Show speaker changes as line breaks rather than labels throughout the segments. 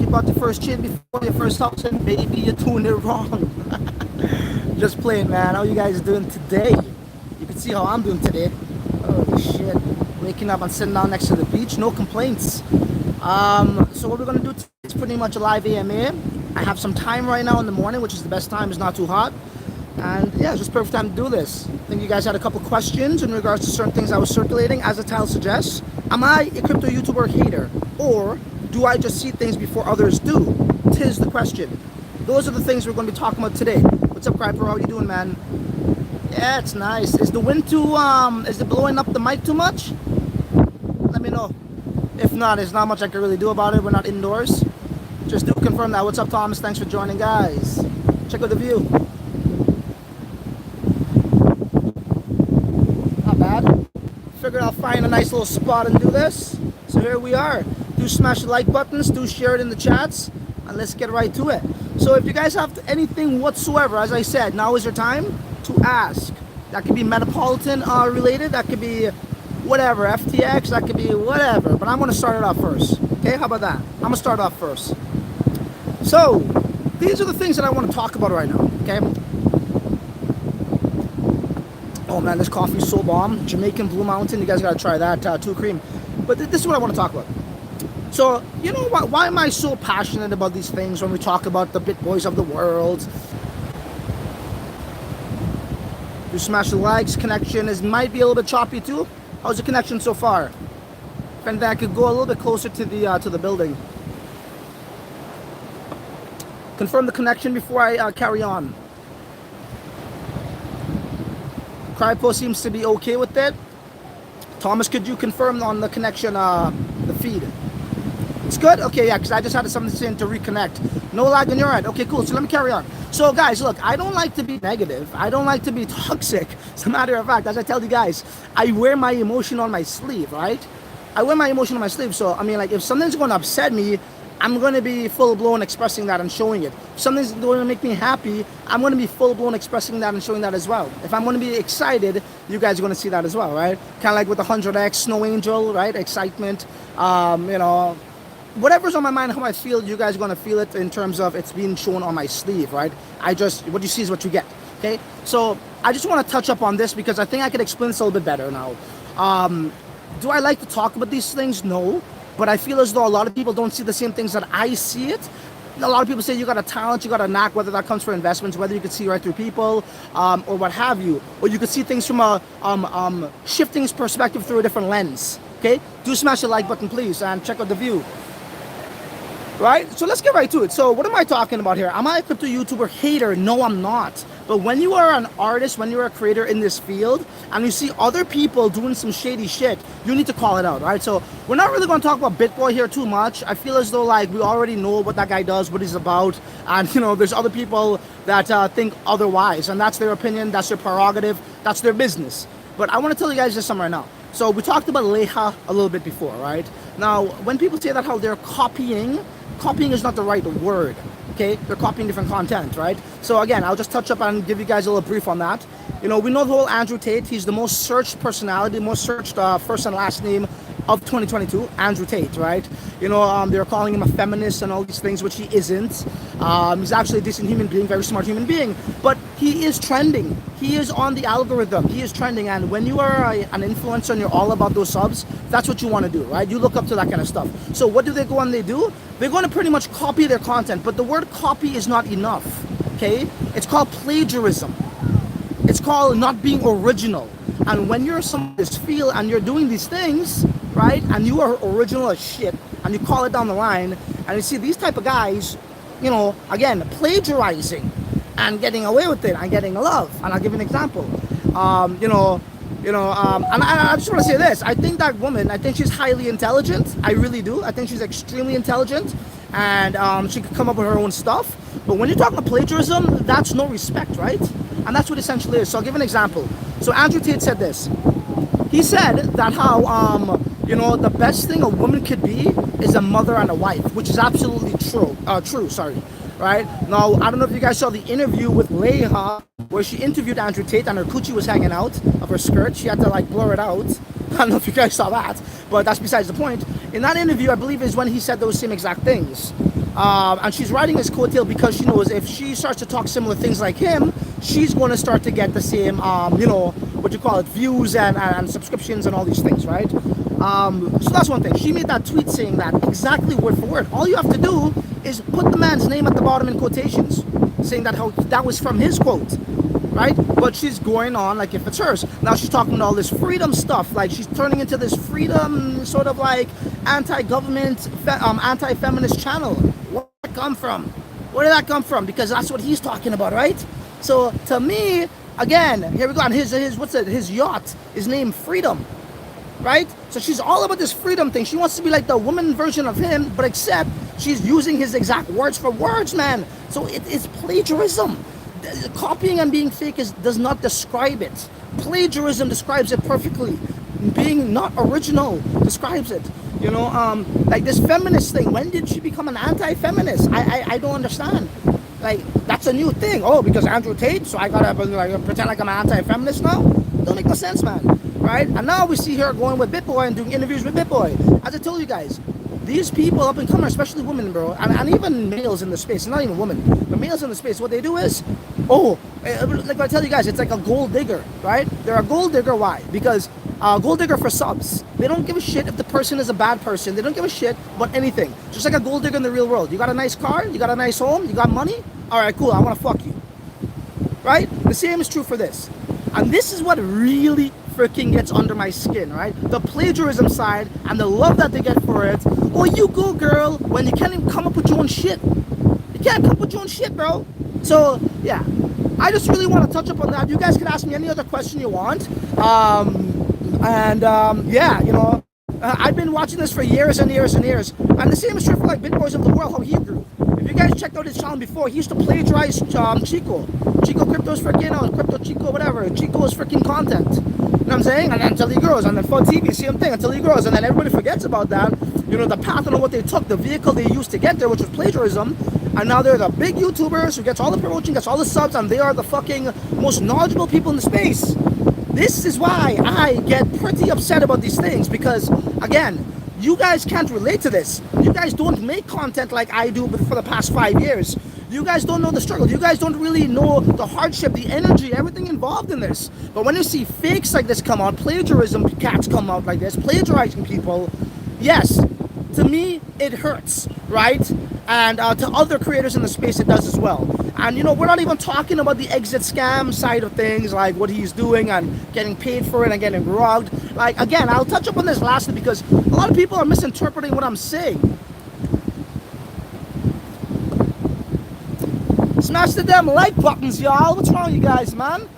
bought your first chin before your first house, and maybe you're doing it wrong. Just playing, man. How you guys doing today? You can see how I'm doing today. Holy shit. Waking up and sitting down next to the beach, no complaints. So what we're gonna do today is pretty much a live AMA. I have some time right now in the morning, which is the best time, it's not too hot. And yeah, it's just perfect time to do this. I think you guys had a couple questions in regards to certain things I was circulating. As the title suggests, am I a crypto YouTuber hater? Or do I just see things before others do? Tis the question. Those are the things we're going to be talking about today. What's up, Cryper? How you doing, man? Yeah, it's nice. Is the wind too, is it blowing up the mic too much? Let me know. If not, there's not much I can really do about it. We're not indoors. Just do confirm that. What's up, Thomas? Thanks for joining, guys. Check out the view. Not bad. Figured I'll find a nice little spot and do this. So here we are. Do smash the like buttons, do share it in the chats, and let's get right to it. So if you guys have anything whatsoever, as I said, now is your time to ask. That could be Metapolitan related, that could be whatever, FTX, that could be whatever, but I'm gonna start it off first. Okay, how about that? I'm gonna start off first. So, these are the things that I want to talk about right now, okay? Oh man, this coffee is so bomb. Jamaican Blue Mountain, you guys gotta try that, two cream. But this is what I want to talk about. So, you know what? Why am I so passionate about these things when we talk about the bitboys of the world? You smash the likes, connection might be a little bit choppy too. How's the connection so far? If anything, I could go a little bit closer to the building. Confirm the connection before I carry on. Crypo seems to be okay with it. Thomas, could you confirm on the connection, the feed? It's good? Okay, yeah, because I just had something to reconnect. No lag on your end. Okay, cool. So let me carry on. So guys, look, I don't like to be negative. I don't like to be toxic. As a matter of fact, as I tell you guys, I wear my emotion on my sleeve, right? I wear my emotion on my sleeve. So, I mean, like, if something's going to upset me, I'm going to be full-blown expressing that and showing it. If something's going to make me happy, I'm going to be full-blown expressing that and showing that as well. If I'm going to be excited, you guys are going to see that as well, right? Kind of like with the 100X Snow Angel, right? Excitement, you know, whatever's on my mind, how I feel, you guys are going to feel it in terms of it's being shown on my sleeve, right? What you see is what you get, okay? So I just want to touch up on this because I think I could explain this a little bit better now. Do I like to talk about these things? No. But I feel as though a lot of people don't see the same things that I see it. A lot of people say you got a talent, you got a knack, whether that comes for investments, whether you can see right through people, or what have you. Or you could see things from a shifting perspective through a different lens. Okay? Do smash the like button, please, and check out the view. Right? So let's get right to it. So what am I talking about here? Am I a crypto YouTuber hater? No, I'm not. But when you are an artist, when you're a creator in this field, and you see other people doing some shady shit, you need to call it out, right? So we're not really going to talk about bitboy here too much. I feel as though like we already know what that guy does, what he's about, and you know, there's other people that think otherwise, and that's their opinion, that's their prerogative, that's their business. But I want to tell you guys this something right now. So we talked about Leha a little bit before, right? Now, when people say that how they're copying is not the right word, okay? They're copying different content, right? So again, I'll just touch up and give you guys a little brief on that. You know, we know the whole Andrew Tate. He's the most searched personality, most searched first and last name of 2022, Andrew Tate, right? You know, they're calling him a feminist and all these things, which he isn't. He's actually a decent human being, very smart human being, but he is trending. He is on the algorithm. He is trending, and when you are an influencer and you're all about those subs, that's what you want to do, right? You look up to that kind of stuff. So what do they go and they do? They're going to pretty much copy their content, but the word copy is not enough, okay? It's called plagiarism. It's called not being original. And when you're some this field and you're doing these things, right, and you are original as shit, and you call it down the line, and you see these type of guys, you know, again, plagiarizing and getting away with it and getting love. And I'll give you an example. And I just want to say this. I think that woman, I think she's highly intelligent. I really do. I think she's extremely intelligent, and she could come up with her own stuff. But when you're talking about plagiarism, that's no respect, right? And that's what essentially is. So I'll give an example. So Andrew Tate said this. He said that how, you know, the best thing a woman could be is a mother and a wife, which is absolutely true. Right? Now, I don't know if you guys saw the interview with Leha, where she interviewed Andrew Tate and her coochie was hanging out of her skirt. She had to like blur it out. I don't know if you guys saw that, but that's besides the point. In that interview, I believe is when he said those same exact things. And she's riding his coattail because she knows if she starts to talk similar things like him, she's going to start to get the same, you know, what you call it, views and subscriptions and all these things, right? So that's one thing. She made that tweet saying that exactly word for word. All you have to do is put the man's name at the bottom in quotations, saying that how that was from his quote, right? But she's going on like if it's hers. Now she's talking about all this freedom stuff, like she's turning into this freedom sort of like anti-government, anti-feminist channel. Where did that come from? Where did that come from? Because that's what he's talking about, right? So to me, again, here we go. And his yacht is named Freedom, right? So she's all about this freedom thing. She wants to be like the woman version of him, but except she's using his exact words for words, man. So it is plagiarism. Copying and being fake does not describe it. Plagiarism describes it perfectly. Being not original describes it. You know, like this feminist thing. When did she become an anti-feminist? I don't understand. Like, that's a new thing. Oh, because Andrew Tate, so I gotta like, pretend like I'm an anti-feminist now? Don't make no sense, man. Right? And now we see her going with bitboy and doing interviews with bitboy. As I told you guys, these people up and coming, especially women, bro, and even males in the space, not even women, but males in the space, what they do is, like I tell you guys, it's like a gold digger, right? They're a gold digger. Why? Because gold digger for subs. They don't give a shit if the person is a bad person. They don't give a shit about anything. Just like a gold digger in the real world. You got a nice car, you got a nice home, you got money. All right, cool. I want to fuck you. Right? The same is true for this. And this is what really freaking gets under my skin, right? The plagiarism side and the love that they get for it. Oh, you go, girl, when you can't even come up with your own shit. You can't come up with your own shit, bro. So, yeah. I just really want to touch up on that. You guys can ask me any other question you want. Yeah, you know, I've been watching this for years and years and years. And the same is true for like bitboys of the world, how he grew. If you guys checked out his channel before, he used to plagiarize Chico. Chico Crypto's freaking out, Crypto Chico, whatever. Chico's freaking content. You know what I'm saying? And then until he grows, and then for TV, same thing, until he grows, and then everybody forgets about that. You know, the path and what they took, the vehicle they used to get there, which was plagiarism. And now they're the big YouTubers who gets all the promotion, gets all the subs, and they are the fucking most knowledgeable people in the space. This is why I get pretty upset about these things, because, again, you guys can't relate to this. You guys don't make content like I do for the past 5 years. You guys don't know the struggle. You guys don't really know the hardship, the energy, everything involved in this. But when you see fakes like this come out, plagiarism cats come out like this, plagiarizing people, yes, to me, it hurts, right? And to other creators in the space, it does as well. And, you know, we're not even talking about the exit scam side of things, like what he's doing and getting paid for it and getting robbed. Like, again, I'll touch up on this lastly because a lot of people are misinterpreting what I'm saying. Smash the damn like buttons, y'all. What's wrong with you guys, man?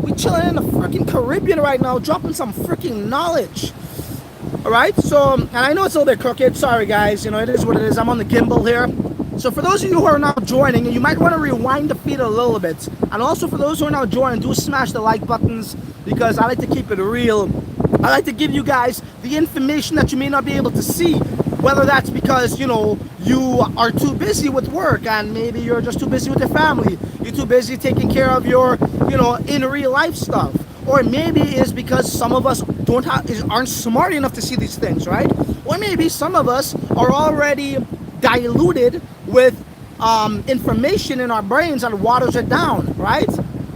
We chilling in the freaking Caribbean right now, dropping some freaking knowledge. Alright, so, and I know it's a little bit crooked. Sorry, guys. You know, it is what it is. I'm on the gimbal here. So for those of you who are now joining, you might want to rewind the feed a little bit. And also for those who are now joining, do smash the like buttons because I like to keep it real. I like to give you guys the information that you may not be able to see. Whether that's because, you know, you are too busy with work and maybe you're just too busy with your family. You're too busy taking care of your, you know, in real life stuff. Or maybe it's because some of us aren't smart enough to see these things, right? Or maybe some of us are already diluted with information in our brains that waters it down, right?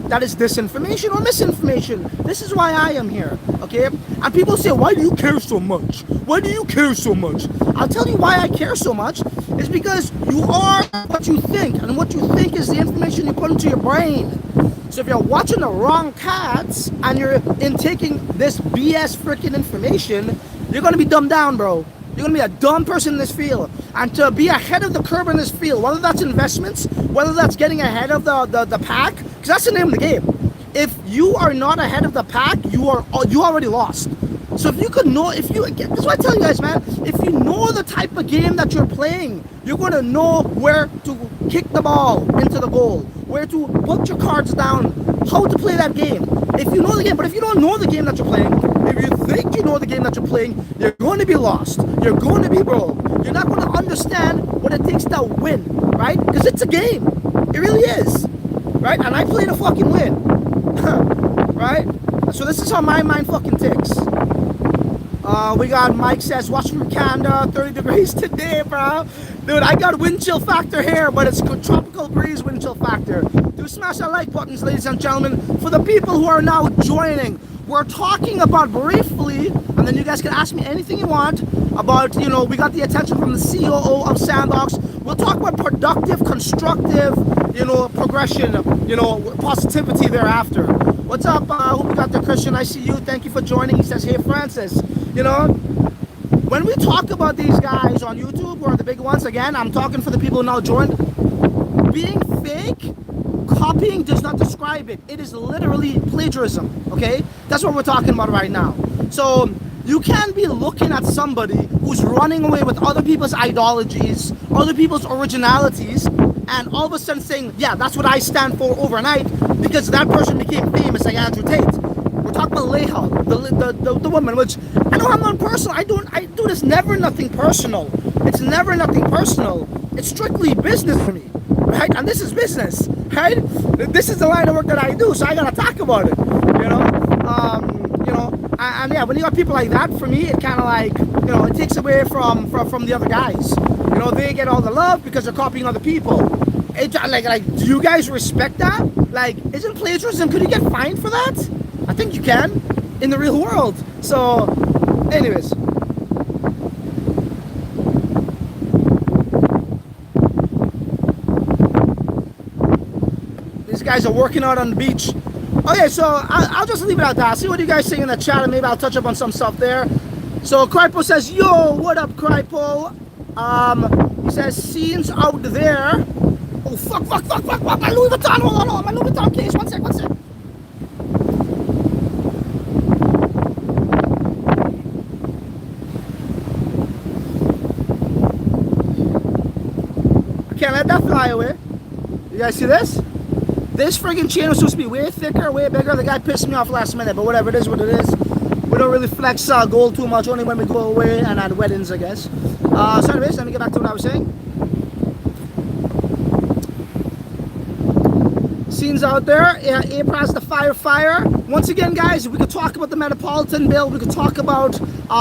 That is disinformation or misinformation. This is why I am here, okay? And people say, why do you care so much? Why do you care so much? I'll tell you why I care so much. It's because you are what you think, and what you think is the information you put into your brain. So if you're watching the wrong cats and you're taking this BS freaking information, you're gonna be dumbed down, bro. You're gonna be a dumb person in this field. And to be ahead of the curve in this field, whether that's investments, whether that's getting ahead of the pack, because that's the name of the game. If you are not ahead of the pack, you already lost. So if you could know, this is what I tell you guys, man. If you know the type of game that you're playing, you're gonna know where to kick the ball into the goal, where to put your cards down, how to play that game. If you know the game, but if you don't know the game that you're playing, if you think you know the game that you're playing, you're going to be lost. You're going to be broke. You're not going to understand what it takes to win, right? Because it's a game. It really is, right? And I play to fucking win, right? So this is how my mind fucking ticks. We got Mike says, watch from Canada, 30 degrees today, bro. Dude, I got wind chill factor here, but it's good tropical breeze wind chill factor. Do smash that like buttons, ladies and gentlemen. For the people who are now joining, we're talking about briefly, and then you guys can ask me anything you want about, you know, we got the attention from the COO of Sandbox. We'll talk about productive, constructive, you know, progression, you know, positivity thereafter. What's up? I hope you got the Christian. I see you. Thank you for joining. He says, hey, Francis. You know, when we talk about these guys on YouTube or the big ones, again, I'm talking for the people who now joined. Being fake, copying does not describe it. It is literally plagiarism, okay? That's what we're talking about right now. So you can be looking at somebody who's running away with other people's ideologies, other people's originalities, and all of a sudden saying, yeah, that's what I stand for overnight because that person became famous like Andrew Tate. We're talking about Leha, the woman, which I know I'm not personal. I do this never nothing personal. It's never nothing personal. It's strictly business for me, right? And this is business, right? This is the line of work that I do, so I gotta talk about it, you know? And yeah, when you got people like that, for me, it kind of like, you know, it takes away from the other guys. You know, they get all the love because they're copying other people. It, like, do you guys respect that? Like, isn't plagiarism, could you get fined for that? I think you can, in the real world. So, anyways. These guys are working out on the beach. Okay, so I'll just leave it at that. I'll see what you guys say in the chat, and maybe I'll touch up on some stuff there. So Krypo says, yo, what up, Krypo? He says, scenes out there. Oh, fuck, my Louis Vuitton, hold on, my Louis Vuitton case, one sec. I can't let that fly away. You guys see this? This friggin' chain was supposed to be way thicker, way bigger. The guy pissed me off last minute, but whatever, it is what it is. We don't really flex gold too much, only when we go away and at weddings, I guess. So anyways, let me get back to what I was saying. Scenes out there, A-Price the fire. Once again, guys, we could talk about the Metapolitan bill. We could talk about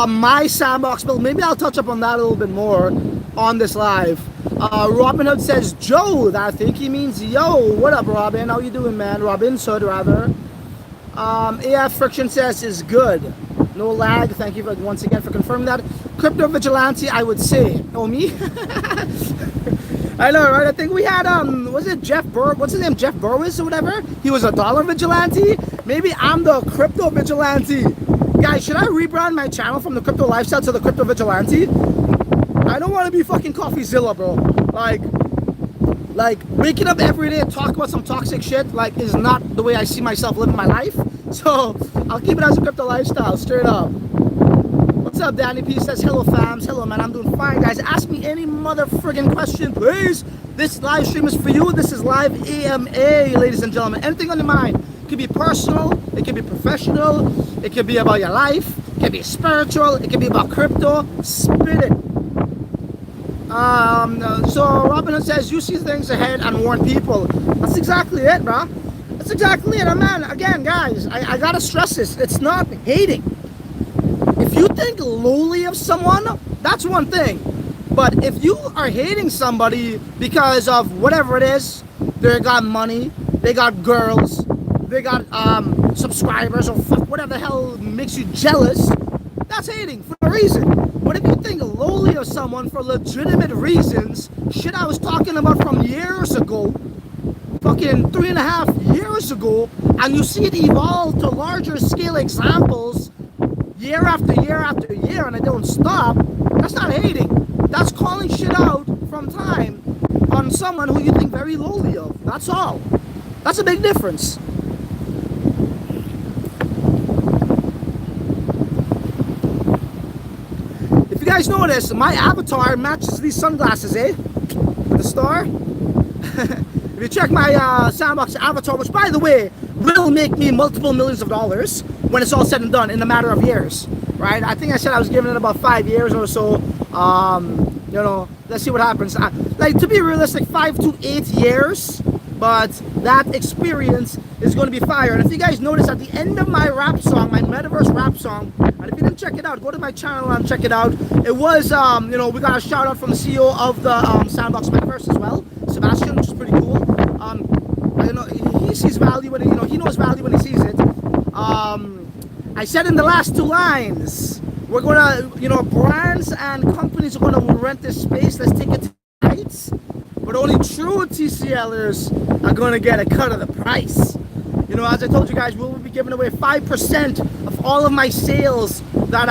my Sandbox bill. Maybe I'll touch up on that a little bit more on this live. Robin Hood says, Joe, I think he means yo. What up, Robin? How you doing, man? Robin's Hood, rather. AF Friction says, is good. No lag. Thank you once again for confirming that. Crypto Vigilante, I would say. Oh, me? I know, right? I think we had, was it Jeff what's his name? Jeff Burwis or whatever? He was a dollar vigilante? Maybe I'm the crypto vigilante. Guys, should I rebrand my channel from the crypto lifestyle to the crypto vigilante? I don't want to be fucking CoffeeZilla, bro. Like waking up every day and talk about some toxic shit, like, is not the way I see myself living my life. So I'll keep it as a crypto lifestyle, straight up. What's up, Danny P says, hello fams. Hello, man, I'm doing fine, guys. Ask me any mother friggin' question, please. This live stream is for you. This is live AMA, ladies and gentlemen. Anything on your mind. It could be personal, it could be professional, it could be about your life, it could be spiritual, it could be about crypto. Spit it. So Robin says, you see things ahead and warn people. That's exactly it, bro. That's exactly it. And man, again, guys, I gotta stress this. It's not hating. If you think lowly of someone, that's one thing. But if you are hating somebody because of whatever it is, they got money, they got girls, they got subscribers, or fuck, whatever the hell makes you jealous, that's hating for a reason. But if you think lowly of someone for legitimate reasons, shit I was talking about from years ago, fucking 3.5 years ago, and you see it evolve to larger scale examples year after year after year, and it don't stop, that's not hating. That's calling shit out from time on someone who you think very lowly of. That's all. That's a big difference. If you guys notice, my avatar matches these sunglasses, eh? With the star. If you check my Sandbox avatar, which by the way, will make me multiple millions of dollars when it's all said and done in a matter of years, right? I think I said I was giving it about 5 years or so. You know, let's see what happens. Like, to be realistic, 5 to 8 years, but that experience is going to be fire. And if you guys notice, at the end of my rap song, my metaverse rap song, and And if you didn't check it out, go to my channel and check it out. It was, you know, we got a shout out from the CEO of the Sandbox Metaverse as well, Sebastian, which is pretty cool. You know, he sees value in it. You know, he knows value when he sees it. I said in the last 2 lines, we're gonna, you know, brands and companies are gonna rent this space. Let's take it to heights. But only true TCLers are gonna get a cut of the price. You know, as I told you guys, we'll be giving away 5% of all of my sales that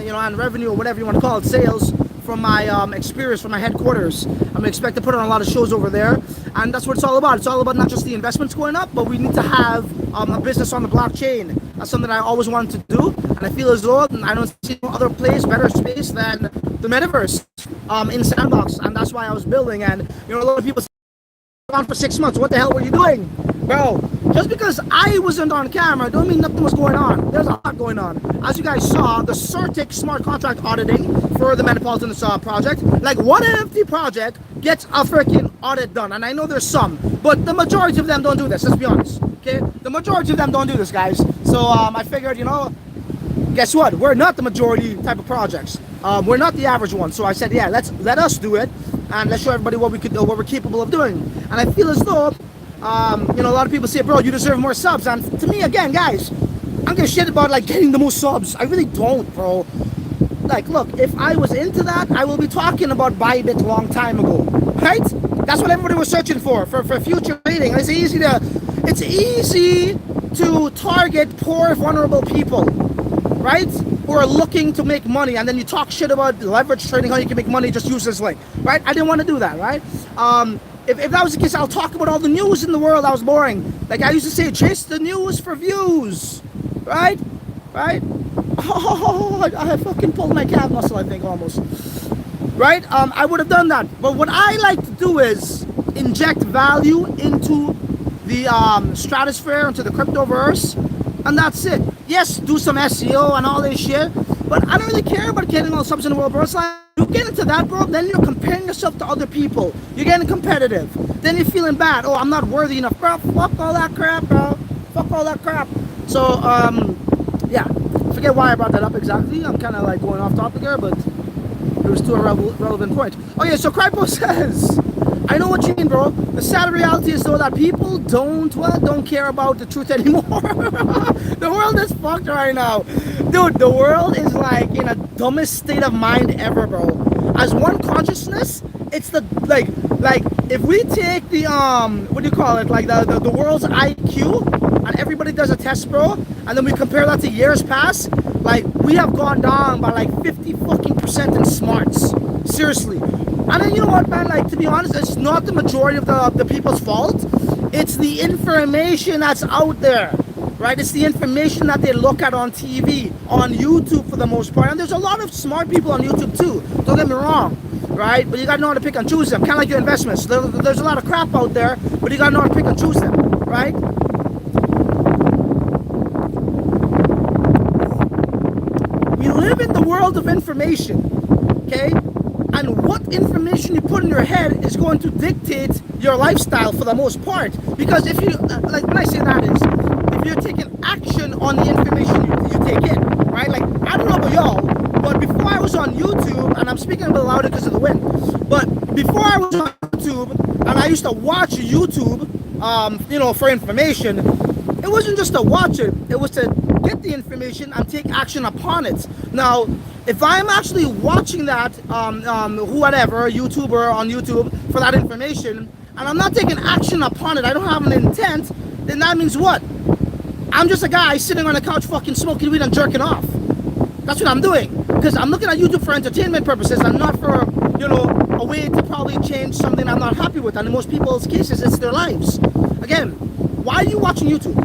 you know, on revenue or whatever you want to call it, sales from my experience from my headquarters. I'm expect to put on a lot of shows over there, and that's what it's all about. It's all about not just the investments going up, but we need to have a business on the blockchain. That's something I always wanted to do, and I feel as though I don't see no other place, better space than the metaverse in Sandbox, and that's why I was building. And you know, a lot of people say, on for 6 months, what the hell were you doing, bro? Just because I wasn't on camera don't mean nothing was going on. There's a lot going on. As you guys saw, the CertiK smart contract auditing for the Metapolitans project, like one NFT project gets a freaking audit done, and I know there's some, but the majority of them don't do this. Let's be honest, okay? The majority of them don't do this, guys. So I figured, you know, guess what? We're not the majority type of projects. We're not the average one. So I said, yeah, let us do it, and let's show everybody what we're capable of doing. And I feel as though, you know, a lot of people say, bro, you deserve more subs. And to me, again, guys, I'm gonna shit about like getting the most subs. I really don't, bro. Like, look, if I was into that, I will be talking about Bybit a long time ago, right? That's what everybody was searching for future trading. It's easy to target poor, vulnerable people, right? Who are looking to make money, and then you talk shit about leverage trading, how you can make money, just use this link, right? I didn't want to do that, right? If that was the case, I'll talk about all the news in the world. That was boring. Like I used to say, chase the news for views, right? Right? Oh, I fucking pulled my calf muscle, I think, almost. Right? I would have done that. But what I like to do is inject value into the stratosphere, into the cryptoverse, and that's it. Yes, do some SEO and all this shit, but I don't really care about getting all subs in the world, bro. It's like, you get into that, bro, then you're comparing yourself to other people. You're getting competitive. Then you're feeling bad. Oh, I'm not worthy enough, bro. Fuck all that crap, bro. Fuck all that crap. So, yeah. I forget why I brought that up exactly. I'm kind of like going off topic here, but it was to a relevant point. Okay, so Crypo says, I know what you mean, bro. The sad reality is though that people don't care about the truth anymore. The world is fucked right now. Dude, the world is like in a dumbest state of mind ever, bro. As one consciousness, it's the like if we take the what do you call it, like the world's IQ, and everybody does a test, bro, and then we compare that to years past, like we have gone down by like 50% in smarts. Seriously. And then you know what, man, like to be honest, it's not the majority of the people's fault. It's the information that's out there, right? It's the information that they look at on TV, on YouTube for the most part. And there's a lot of smart people on YouTube too, don't get me wrong, right? But you gotta know how to pick and choose them, kind of like your investments. There's a lot of crap out there, but you gotta know how to pick and choose them, right? We live in the world of information, okay? And what information you put in your head is going to dictate your lifestyle for the most part. Because if you, like when I say that is, if you're taking action on the information you take in, right? Like, I don't know about y'all, but before I was on YouTube, and I'm speaking a bit louder because of the wind, but before I was on YouTube, and I used to watch YouTube, you know, for information, it wasn't just to watch it, it was to get the information and take action upon it. Now, if I'm actually watching that, whatever, YouTuber on YouTube for that information, and I'm not taking action upon it, I don't have an intent, then that means what? I'm just a guy sitting on a couch fucking smoking weed and jerking off. That's what I'm doing. Because I'm looking at YouTube for entertainment purposes and not for, you know, a way to probably change something I'm not happy with. And in most people's cases, it's their lives. Again, why are you watching YouTube?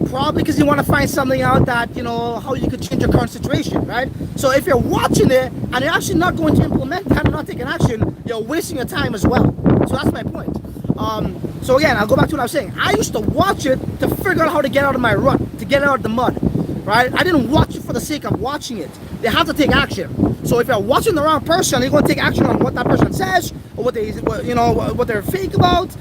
Probably because you want to find something out that, you know, how you could change your current situation, right? So if you're watching it and you're actually not going to implement that and not taking action, you're wasting your time as well. So that's my point. So again, I'll go back to what I was saying. I used to watch it to figure out how to get out of my rut, to get out of the mud, right? I didn't watch it for the sake of watching it. They have to take action. So if you're watching the wrong person, you're going to take action on what that person says or what they, you know, what they're fake about.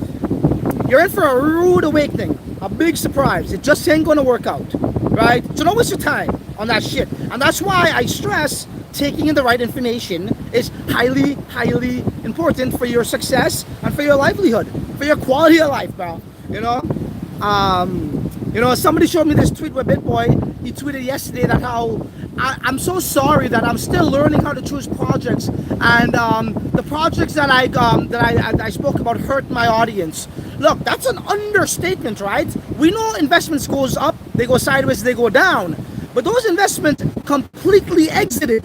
You're in for a rude awakening. A big surprise. It just ain't gonna work out, right? So don't waste your time on that shit. And that's why I stress taking in the right information is highly, highly important for your success and for your livelihood, for your quality of life, bro. You know? Somebody showed me this tweet with Bitboy. He tweeted yesterday that how I'm so sorry that I'm still learning how to choose projects, and the projects that I spoke about hurt my audience. Look, that's an understatement, right? We know investments goes up, they go sideways, they go down, but those investments completely exited.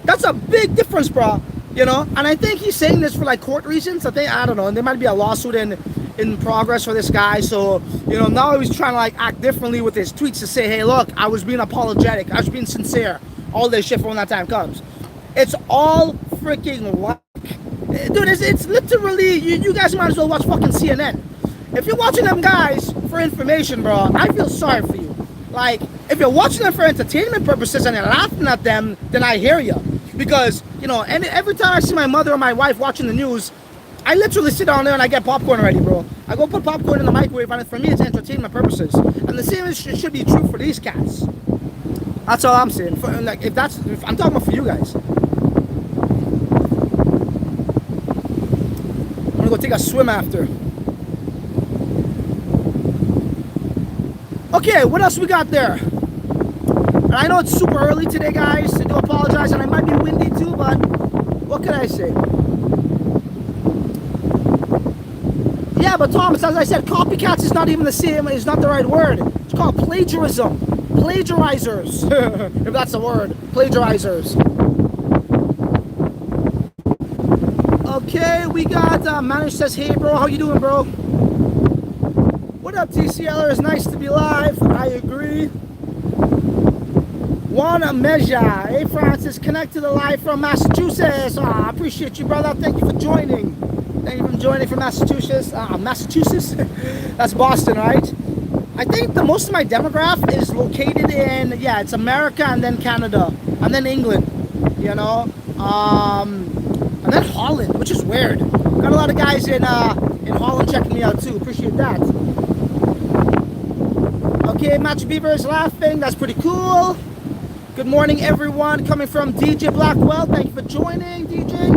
That's a big difference, bro. You know, and I think he's saying this for like court reasons. I don't know, and there might be a lawsuit in progress for this guy. So, you know, now he's trying to like act differently with his tweets to say, hey, look, I was being apologetic, I was being sincere. All this shit for when that time comes. It's all freaking luck. Dude, it's literally, you guys might as well watch fucking CNN. If you're watching them guys for information, bro, I feel sorry for you. Like, if you're watching them for entertainment purposes and you're laughing at them, then I hear you. Because, you know, and every time I see my mother or my wife watching the news, I literally sit down there and I get popcorn ready, bro. I go put popcorn in the microwave, and for me, it's entertainment purposes. And the same should be true for these cats. That's all I'm saying. If I'm talking about for you guys. I'm gonna go take a swim after. Okay, what else we got there? And I know it's super early today, guys. I do apologize, and I might be windy too, but what can I say? Yeah, but Thomas, as I said, copycats is not even the same. It's not the right word. It's called plagiarism. Plagiarizers, if that's a word. Plagiarizers. Okay, we got Manish says, hey, bro, how you doing, bro? What up, TCLer? It's nice to be live. I agree. Wanna measure. Hey, Francis, connect to the live from Massachusetts. I appreciate you, brother. Thank you for joining. Thank you for joining from Massachusetts. Massachusetts? That's Boston, right? I think the most of my demographic is located in, yeah, it's America and then Canada and then England, you know, and then Holland, which is weird. Got a lot of guys in Holland checking me out too. Appreciate that. Okay, Match Beaver is laughing. That's pretty cool. Good morning, everyone. Coming from DJ Blackwell. Thank you for joining, DJ.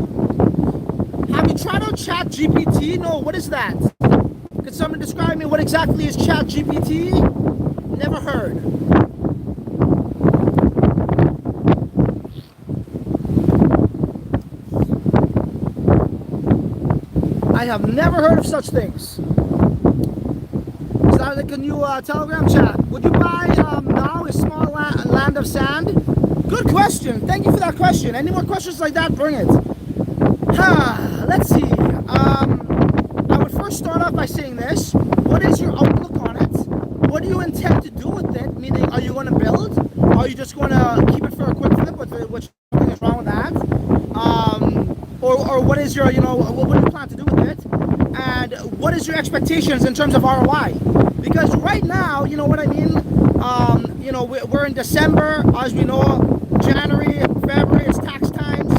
Have you tried out Chat GPT? No, what is that? Could someone describe me what exactly is Chat GPT? Never heard. I have never heard of such things. Is that like a new Telegram chat? Would you buy now a small land of sand? Good question. Thank you for that question. Any more questions like that? Bring it. Let's see. I would first start off by saying this. What is your outlook on it? What do you intend to do with it? Meaning, are you going to build? Are you just going to keep it for a quick flip, which nothing is wrong with that? Or what is your, what do you plan to do with it? And what is your expectations in terms of ROI? Because right now, you know what I mean? We're in December, as we know, January, February, it's tax times.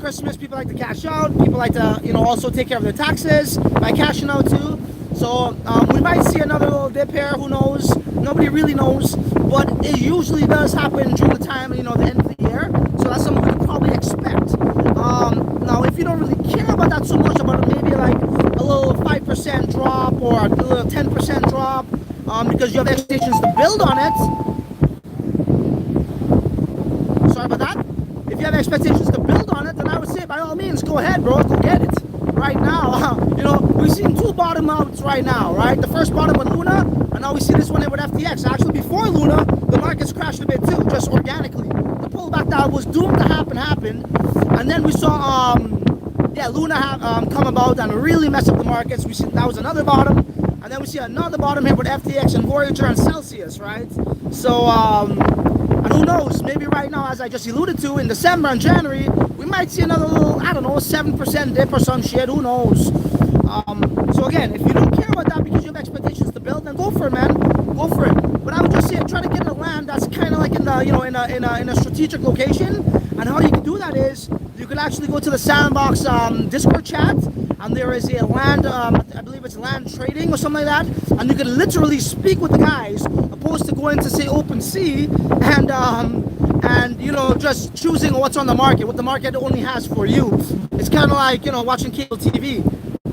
Christmas, people like to cash out. People like to, also take care of their taxes by cashing out too. So we might see another little dip here. Who knows? Nobody really knows. But it usually does happen during the time, the end of the year. So that's something we can probably expect. Now, if you don't really care about that so much, about maybe like a little 5% drop or a little 10% drop, because you have expectations to build on it. Sorry about that. If you have expectations to build on it, then I would say by all means, go ahead, bro, go get it. Right now, we've seen two bottom outs right now, right? The first bottom with Luna, and now we see this one here with FTX. Actually, before Luna, the markets crashed a bit too, just organically. The pullback that was doomed to happen, and then we saw, Luna come about and really mess up the markets. We see that was another bottom, and then we see another bottom here with FTX and Voyager and Celsius, right? So, and who knows, maybe right now, as I just alluded to, in December and January, we might see another little, 7% dip or some shit, who knows. So again, if you don't care about that because you have expectations to build, then go for it, man. Go for it. But I would just say, try to get a land that's kind of like in the, in a strategic location. And how you can do that is, you could actually go to the Sandbox Discord chat, and there is a land, I believe it's land trading or something like that, and you can literally speak with the guys, opposed to going to say OpenSea and you know, just choosing what's on the market, what the market only has for you. It's kind of like, you know, watching cable TV.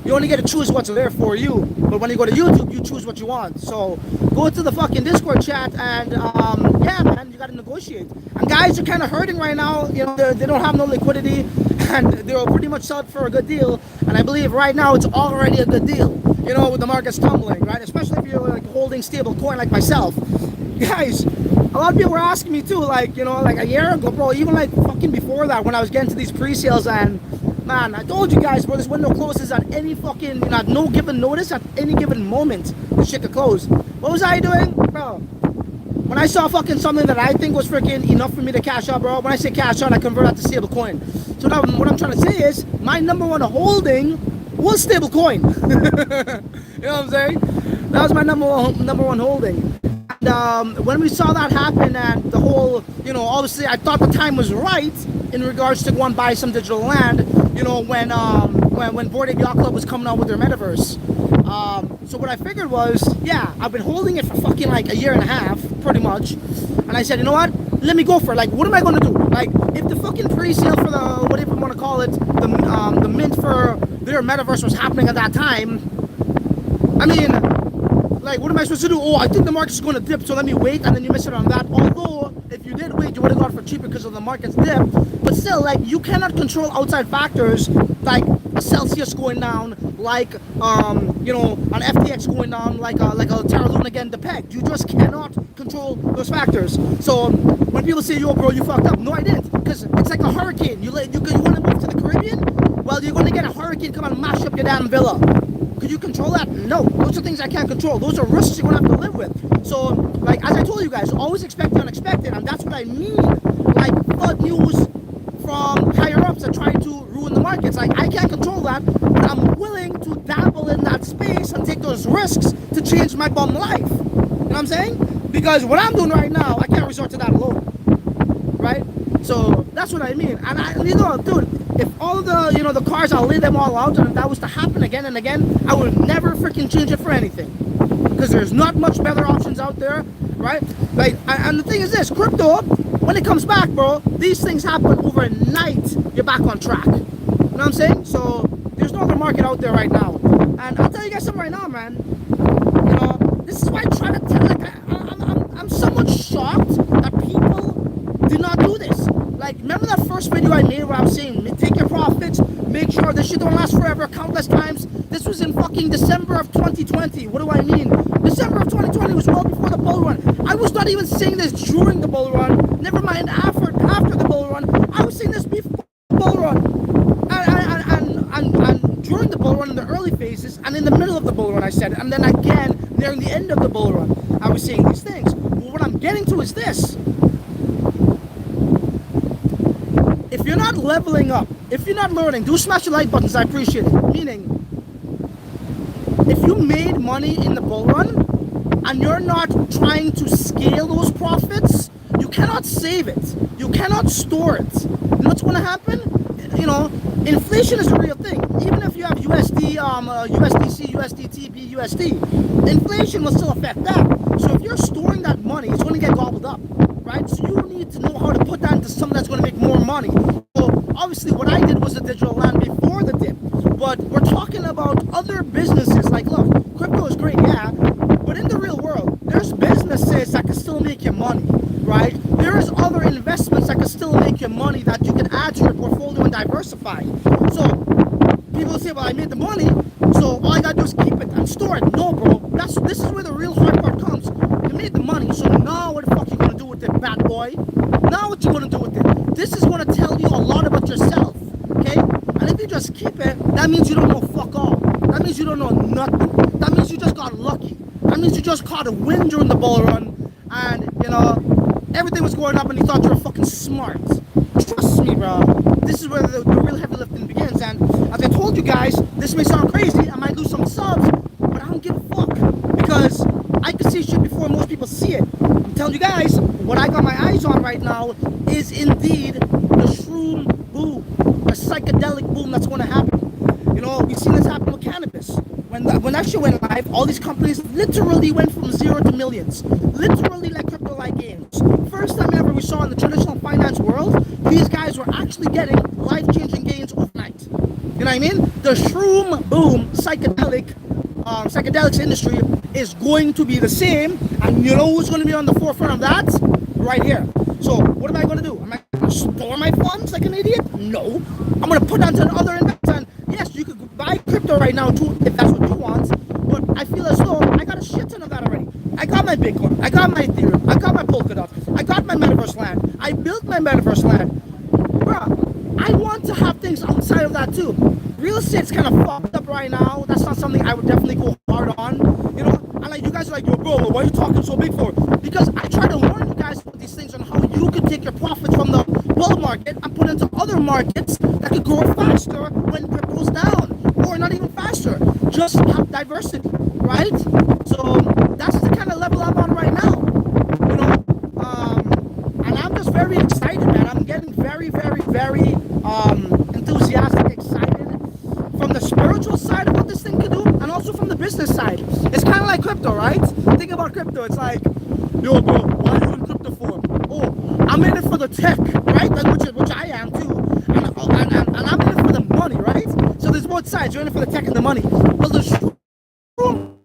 You only get to choose what's there for you, but when you go to YouTube, you choose what you want. So go to the fucking Discord chat, and yeah, man, you gotta negotiate. And guys are kind of hurting right now. You know, they don't have no liquidity, and they're pretty much sold for a good deal. And I believe right now it's already a good deal. You know, with the markets tumbling, right? Especially if you're like holding stable coin like myself. Guys, a lot of people were asking me too, like, you know, like a year ago, bro, even like fucking before that, when I was getting to these pre-sales, and man, I told you guys, bro, this window closes at any fucking, you know, at no given notice, at any given moment, this shit could close. What was I doing? Bro, when I saw fucking something that I think was freaking enough for me to cash out, bro, when I say cash out, I convert that to stable coin. So now what I'm trying to say is, my number one holding was stable coin. You know what I'm saying? That was my number one holding. And when we saw that happen, and the whole, you know, obviously I thought the time was right in regards to go and buy some digital land, you know, when Bored Ape Yacht Club was coming out with their metaverse. So what I figured was, yeah, I've been holding it for fucking like a year and a half, pretty much. And I said, you know what? Let me go for it. Like, what am I going to do? Like, if the fucking pre-sale for the, whatever you want to call it, the mint for their metaverse was happening at that time, I mean, like, what am I supposed to do? Oh, I think the market's going to dip, so let me wait, and then you miss it on that. Although, if you did wait, you would have got it for cheaper because of the market's dip. But still, like, you cannot control outside factors, like a Celsius going down, like, you know, an FTX going down, like a Terra Luna getting the peg. You just cannot control those factors. So, when people say, yo, bro, you fucked up. No, I didn't. Because it's like a hurricane. You want to move to the Caribbean? Well, you're going to get a hurricane come and mash up your damn villa. Could you control that? No. Those are things I can't control. Those are risks you're going to have to live with. So, like, as I told you guys, always expect the unexpected. And that's what I mean. Like, FUD news from higher-ups that try to ruin the markets. Like, I can't control that, but I'm willing to dabble in that space and take those risks to change my bum life. You know what I'm saying? Because what I'm doing right now, I can't resort to that alone. Right? So, that's what I mean. And you know, dude, if all the, you know, the cars, I'll lay them all out, and if that was to happen again and again, I would never freaking change it for anything. Because there's not much better options out there, right? Like, and the thing is this, crypto, when it comes back, bro, these things happen overnight, you're back on track. You know what I'm saying? So, there's no other market out there right now. And I'll tell you guys something right now, man. You know, this is why I try to tell, like, I'm somewhat shocked that people did not do this. Like, remember that first video I made where I was saying, take your profits, make sure this shit don't last forever, countless times? This was in fucking December of 2020. What do I mean? December of 2020 was well before the bull run. I was not even saying this during the bull run, never mind after the bull run. I was saying this before the bull run. And during the bull run in the early phases, and in the middle of the bull run I said it, and then again nearing the end of the bull run, I was saying these things. But what I'm getting to is this. If you're not leveling up, if you're not learning, do smash the like buttons, I appreciate it. Meaning, if you made money in the bull run, and you're not trying to scale those profits, you cannot save it. You cannot store it. You know what's going to happen? You know, inflation is a real thing. Even if you have USD, USDC, USDT, BUSD, inflation will still affect that. So if you're storing that money, it's going to get gobbled up. Right? So you need to know how to put that into something that's going to make more money. So obviously what I did was a digital land before the dip. But we're talking about other businesses. Like, look, crypto is great, yeah. But in the real world, there's businesses that can still make you money, right? There's other investments that can still make you money that you can add to your portfolio and diversify. So people say, well, I made the money, so all I got to do is keep it and store it. No, bro. This is where the real hard part comes. You made the money, so now what the fuck you going to do with it, bad boy? Now what you going to do with it? This is going to tell you a lot about yourself, okay? And if you just keep it, that means you don't know fuck all. That means you don't know nothing. That means you just got lucky. That means you just caught a win during the bull run, and, you know, everything was going up and you thought you were fucking smart. Trust me, bro. This is where the real heavy lifting begins. And as I told you guys, this may sound crazy. I might lose some subs, but I don't give a fuck. Because I can see shit before most people see it. I'm telling you guys, what I got my eyes on right now is indeed the shroom boom. The seen this happen with cannabis. When that shit went live, all these companies literally went from zero to millions. Literally like crypto-like gains. First time ever we saw in the traditional finance world, these guys were actually getting life-changing gains overnight. You know what I mean? The shroom boom psychedelics industry is going to be the same, and you know who's going to be on the forefront of that? Right here. So what am I going to do? Am I going to store my funds like an idiot? No. I'm going to put onto other investments. Yes, you could buy crypto right now too if that's what you want, but I feel as though I got a shit ton of that already. I got my Bitcoin, I got my Ethereum, I got my Polkadot, I got my metaverse land, I built my metaverse land. Bruh, I want to have things outside of that too. Real estate's kind of fucked up right now. That's not something I would definitely go hard on. You know, and like you guys are like, yo, bro, why are you talking so big for? Because I try to warn you guys about these things on how you could take your profits from the bull market and put into other markets that could grow faster when crypto's down, or not even faster. Just have diversity, right? So that's the kind of level I'm on right now. You know, and I'm just very excited, man. I'm getting very, very, very enthusiastic, excited from the spiritual side of what this thing can do, and also from the business side. It's kind of like crypto, right? Think about crypto. It's like, yo, bro, why are you in crypto for? Oh, I'm in it for the tech, right? Like, which I am too, and I'm in it for the money, right? So there's both sides. You're in it for the tech and the money. But the shroom boom,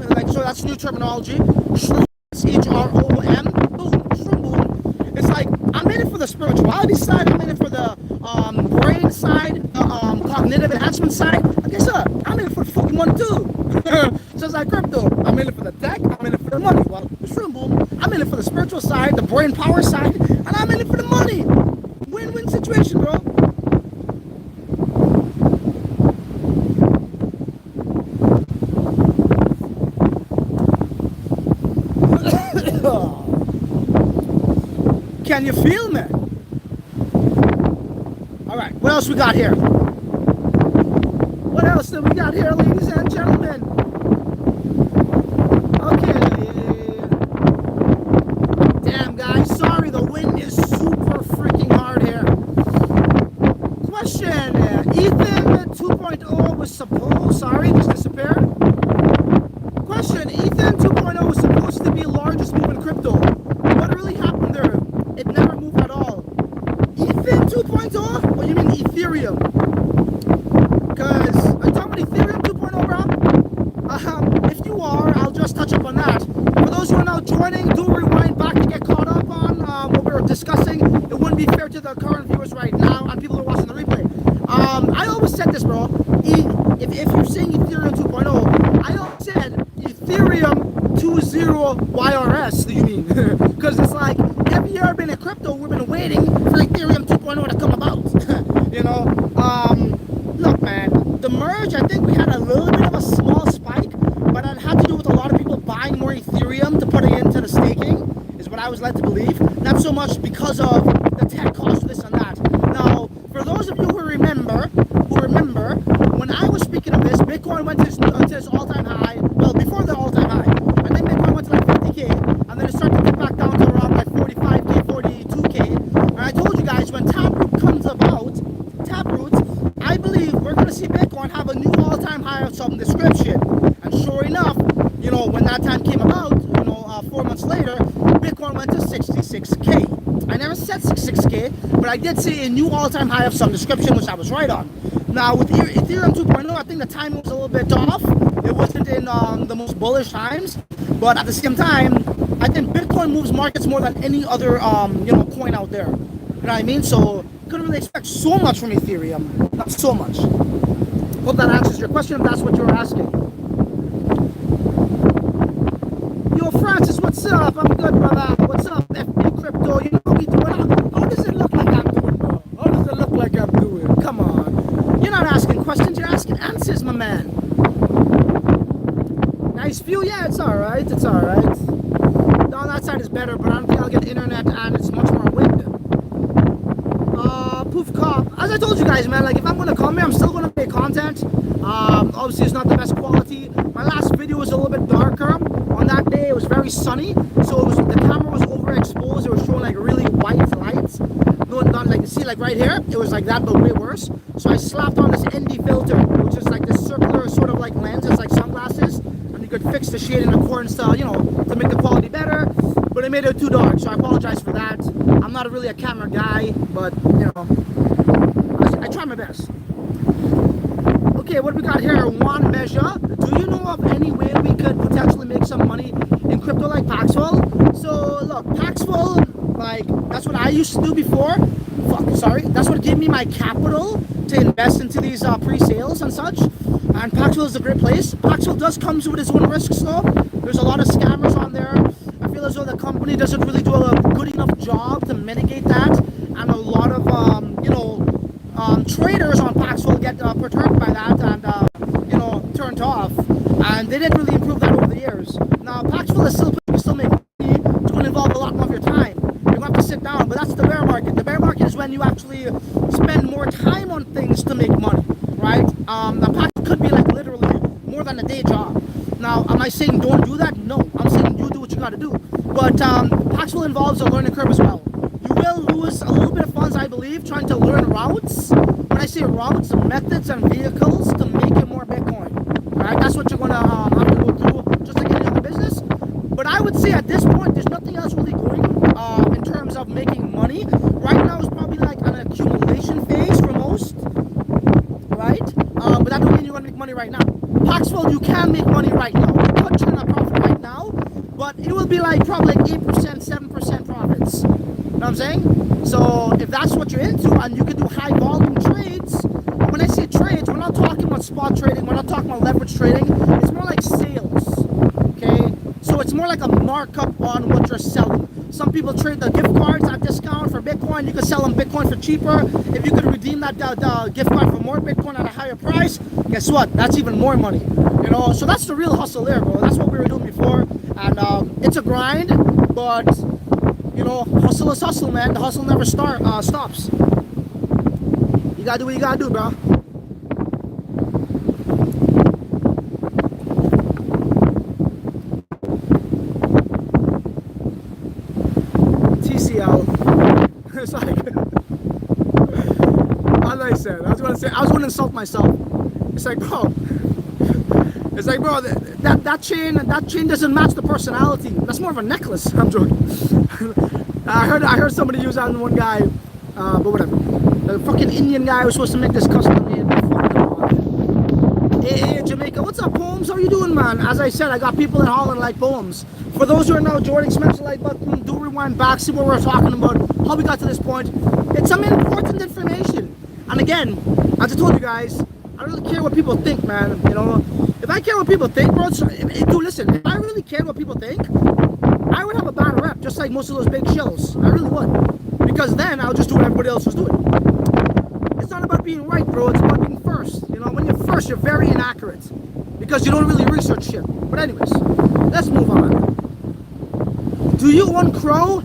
like, so that's new terminology. Shroom, H-R-O-M, boom, shroom boom. It's like, I'm in it for the spirituality side. I'm in it for the brain side, cognitive enhancement side. And guess what? I'm in it for the fucking money too. So it's like crypto. I'm in it for the tech. I'm in it for the money. Well, the shroom boom. I'm in it for the spiritual side, the brain power side, and I'm in it for the money. Win-win situation, bro. Can you feel me? All right, what else we got here? What else do we got here, ladies and gentlemen? Okay. Damn, guys, sorry, the wind is super freaking hard here. Question, Ethan 2.0 was supposed, sorry, just disappeared. Question, Ethan 2.0 was supposed to be the largest move in crypto. What really happened there? It never moved at all. Ethan 2.0? Or you mean Ethereum? Because, are you talking about Ethereum 2.0, bro? If you are, I'll just touch up on that. For those who are now joining, do rewind back to get caught up on what we were discussing. It wouldn't be fair to the current viewers right now and people who are watching the replay. I always said this, bro. If you're saying Ethereum 2.0, I always said Ethereum 2.0 YRS, do you mean? Because it's like, every year I've been in crypto, we've been waiting for Ethereum 2.0 to come about. You know, look, man, the merge, I think we had a little bit of a small spike, but it had to do with a lot of people buying more Ethereum to put it into the staking, is what I was led to believe. Not so much because of the tech cost, this and that. Now, for those of you who remember, when I was speaking of this, Bitcoin went to its all-time high. Well, before the all-time high, I think Bitcoin went to like 50K, and then it started to dip back down to around like 45K, 42K. And I told you guys, when Taproot comes about, I believe we're going to see Bitcoin have a new all-time high of some description. And sure enough, you know, when that time came about, you know, 4 months later, Bitcoin went to 66K. I never said 66K, but I did see a new all-time high of some description, which I was right on. Now, with Ethereum 2.0, I think the timing was a little bit off. It wasn't in the most bullish times, but at the same time, I think Bitcoin moves markets more than any other, you know, coin out there. You know what I mean? So, couldn't really expect so much from Ethereum. Not so much. Hope that answers your question, if that's what you're asking. Yo, Francis, what's up? I'm good, brother. What's up, FB Crypto? You know how we doing? How does it look like I'm doing, bro? How does it look like I'm doing? Come on. You're not asking questions, you're asking answers, my man. Nice view? Yeah, it's alright. It's alright. On that side is better, but I don't think I'll get internet and it's much more wind. Poof Cop. As I told you guys, man, like if I'm gonna come here, I'm still gonna make content. Obviously it's not the best quality. My last video was a little bit darker. On that day it was very sunny, so the camera was overexposed. It was showing like really white lights. No, not like you see like right here, it was like that but way worse. So I slapped on this ND turns to, you know, to make the quality better, but it made it too dark, so I apologize for that. I'm not really a camera guy, but, you know, I try my best. Okay, what do we got here? One measure. Do you know of any way we could potentially make some money in crypto like Paxful? So look, Paxful, like, that's what I used to do before. That's what gave me my capital to invest into these pre-sales and such. And Paxful is a great place. Paxful does come with its own risks though. There's a lot of scammers on there. I feel as though the company doesn't really do a good enough job to mitigate that. And a lot of, traders on Paxful get perturbed by that and, turned off. And they didn't really improve that over the years. Now, Paxful is still making money. It's going to involve a lot more of your time. You're going to have to sit down, but that's the bear market. The bear market is when you actually spend more time on things to make money, right? Now, Paxful could be like literally more than a day job. Now, am I saying don't do that? No. I'm saying you do what you got to do. But Paxful involves a learning curve as well. You will lose a little bit of funds, I believe, trying to learn routes. When I say routes, methods and vehicles to make you more Bitcoin. Right? That's what you're going to have to go through just to get into the business. But I would say at this point, there's nothing else really going in terms of making money. Right now is probably like an accumulation phase for most. Right? But that don't mean you're going to make money right now. Paxful, you can make money right now. You could turn a profit right now, but it will be like probably like 8%, 7% profits. You know what I'm saying? So if that's what you're into and you can do high volume trades, when I say trades, we're not talking about spot trading, we're not talking about leverage trading, it's more like sales, okay? So it's more like a markup on what you're selling. Some people trade the gift cards at discount for Bitcoin. You can sell them Bitcoin for cheaper. If you could redeem that gift card for more Bitcoin at a higher price, guess what? That's even more money. You know, so that's the real hustle there, bro. That's what we were doing before, and it's a grind, but you know, hustle is hustle, man. The hustle never stops. You gotta do what you gotta do, bro. TCL. It's like, as I said, I was gonna insult myself. It's like, bro. It's like, bro, that chain doesn't match the personality. That's more of a necklace. I'm joking. I heard somebody use that on one guy, but whatever. The fucking Indian guy was supposed to make this custom made. Hey, Jamaica, what's up, Poems? How you doing, man? As I said, I got people in Holland like Poems. For those who are now joining, smash the like button, do rewind back, see what we're talking about, how we got to this point. It's some important information. And again, as I told you guys, I don't really care what people think, man. You know, if I care what people think, bro, dude, listen, if I really cared what people think, I would have a bad rep, just like most of those big shills. I really would. Because then I'll just do what everybody else was doing. It's not about being right, bro. It's about being first. You know, when you're first, you're very inaccurate. Because you don't really research shit. But anyways, let's move on. Do you own Crow?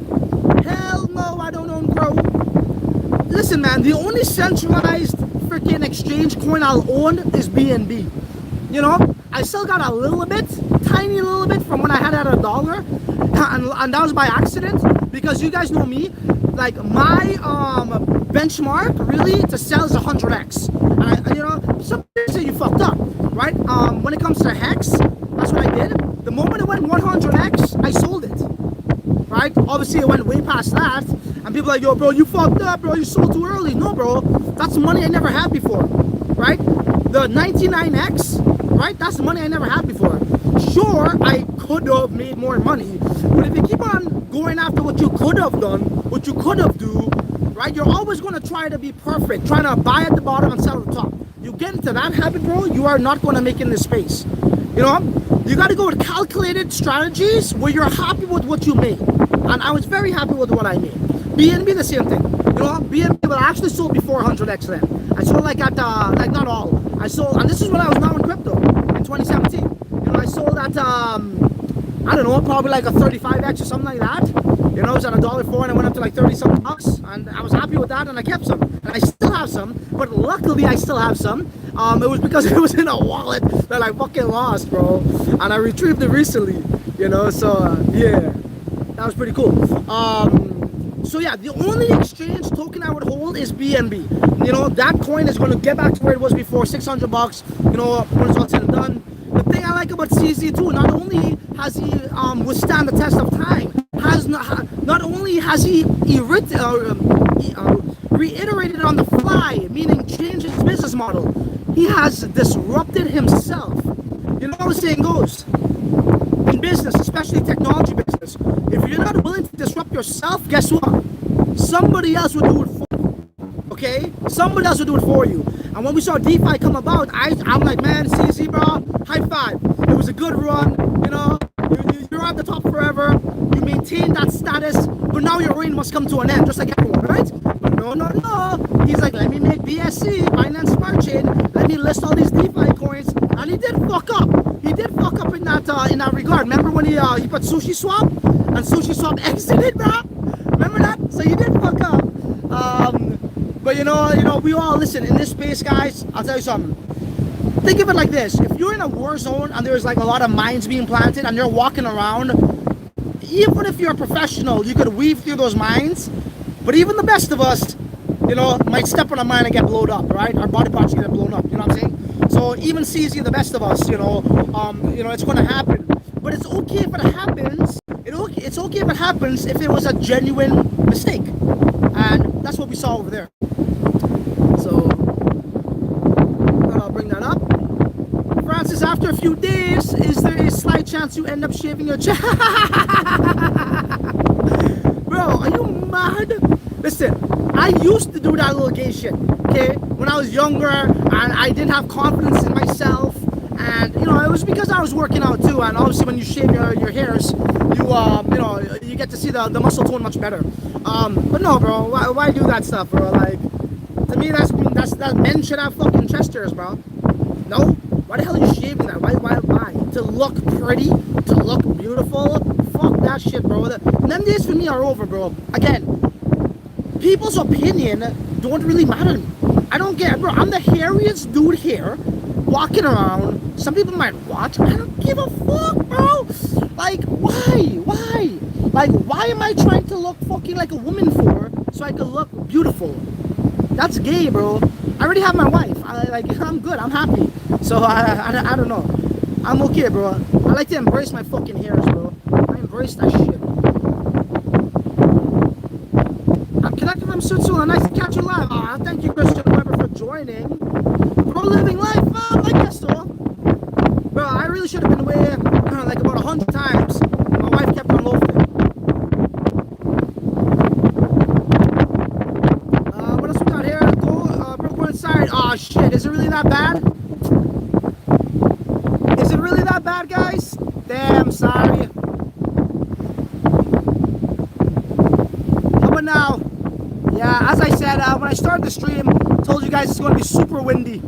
Hell no, I don't own Crow. Listen, man, the only centralized freaking exchange coin I'll own is BNB. You know, I still got a little bit, tiny little bit from when I had it at $1, and that was by accident, because you guys know me, like my benchmark really to sell is 100x. You know, some people say you fucked up, right? When it comes to Hex, that's what I did. The moment it went 100x, I sold it, right? Obviously, it went way past that, and people are like, yo, bro, you fucked up, bro, you sold too early. No, bro, that's money I never had before, right? The 99x, right? That's the money I never had before. Sure, I could have made more money, but if you keep on going after what you could have done, what you could have do, right? You're always going to try to be perfect, trying to buy at the bottom and sell at the top. You get into that habit, bro, you are not going to make it in this space. You know, you got to go with calculated strategies where you're happy with what you made. And I was very happy with what I made. BNB, the same thing. You know, BNB, but I actually sold before 100x then. I sold like at, like not all. I sold, and this is when I was now in crypto, in 2017. You know, I sold at, I don't know, probably like a 35x or something like that. You know, it was at $1.04 and I went up to like 30 something bucks, and I was happy with that, and I kept some. And I still have some, but luckily I still have some. It was because it was in a wallet that I fucking lost, bro. And I retrieved it recently, you know, so yeah, that was pretty cool. So yeah, the only exchange token I would hold is BNB. You know, that coin is going to get back to where it was before, 600 bucks, you know, when it's all said and done. The thing I like about CZ too, not only has he withstand the test of time, not only has he reiterated on the fly, meaning changed his business model, he has disrupted himself. You know how the saying goes, in business, especially technology business, if you're not willing to disrupt yourself, guess what? Somebody else will do it for you. Okay? Somebody else will do it for you. And when we saw DeFi come about, I'm like, man, CZ, bro, high five. It was a good run, you know. You're at the top forever. You maintain that status, but now your reign must come to an end, just like everyone, right? But no. He's like, let me make BSC, Binance Smart Chain. Let me list all these DeFi coins, and he did fuck up. He did fuck up in that regard. Remember when he put Sushi Swap, and Sushi Swap exited, bro? Remember that? So he did fuck up. But you know, we all listen in this space, guys. I'll tell you something. Think of it like this: if you're in a war zone and there's like a lot of mines being planted, and you're walking around, even if you're a professional, you could weave through those mines. But even the best of us, you know, might step on a mine and get blown up, right? Our body parts get blown up. You know what I'm saying? So even CZ, the best of us, you know, it's going to happen. But it's okay if it happens. It's okay if it happens if it was a genuine mistake, and that's what we saw over there. So I'll bring that up. Francis, after a few days, is there a slight chance you end up shaving your chest? Bro, are you mad? Listen, I used to do that little gay shit, okay? When I was younger and I didn't have confidence in myself, and you know, it was because I was working out too, and obviously when you shave your hairs, you get to see the muscle tone much better. But no, bro, why do that stuff, bro? Like, to me, that men should have fucking chest hairs, bro. No? Why the hell are you shaving that? Why? To look pretty? To look beautiful? Fuck that shit, bro. Them days for me are over, bro. Again, people's opinion don't really matter to me. I don't get it, bro. I'm the hairiest dude here, walking around. Some people might watch. I don't give a fuck, bro. Like, why? Like, why am I trying to look fucking like a woman for? So I can look beautiful? That's gay, bro. I already have my wife. I'm good. I'm happy. So I don't know. I'm okay, bro. I like to embrace my fucking hairs, bro. I embrace that shit. I'm connected from Switzerland. Nice to catch you live. Thank you, Christian Weber, for joining. Bro, living life, I guess so. Bro, I really should have been away like about 100 times. My wife kept on loafing. What else we got here? Go inside. Oh shit, is it really that bad? Is it really that bad, guys? Damn, sorry. How about now? Yeah, as I said, when I started the stream, told you guys it's going to be super windy.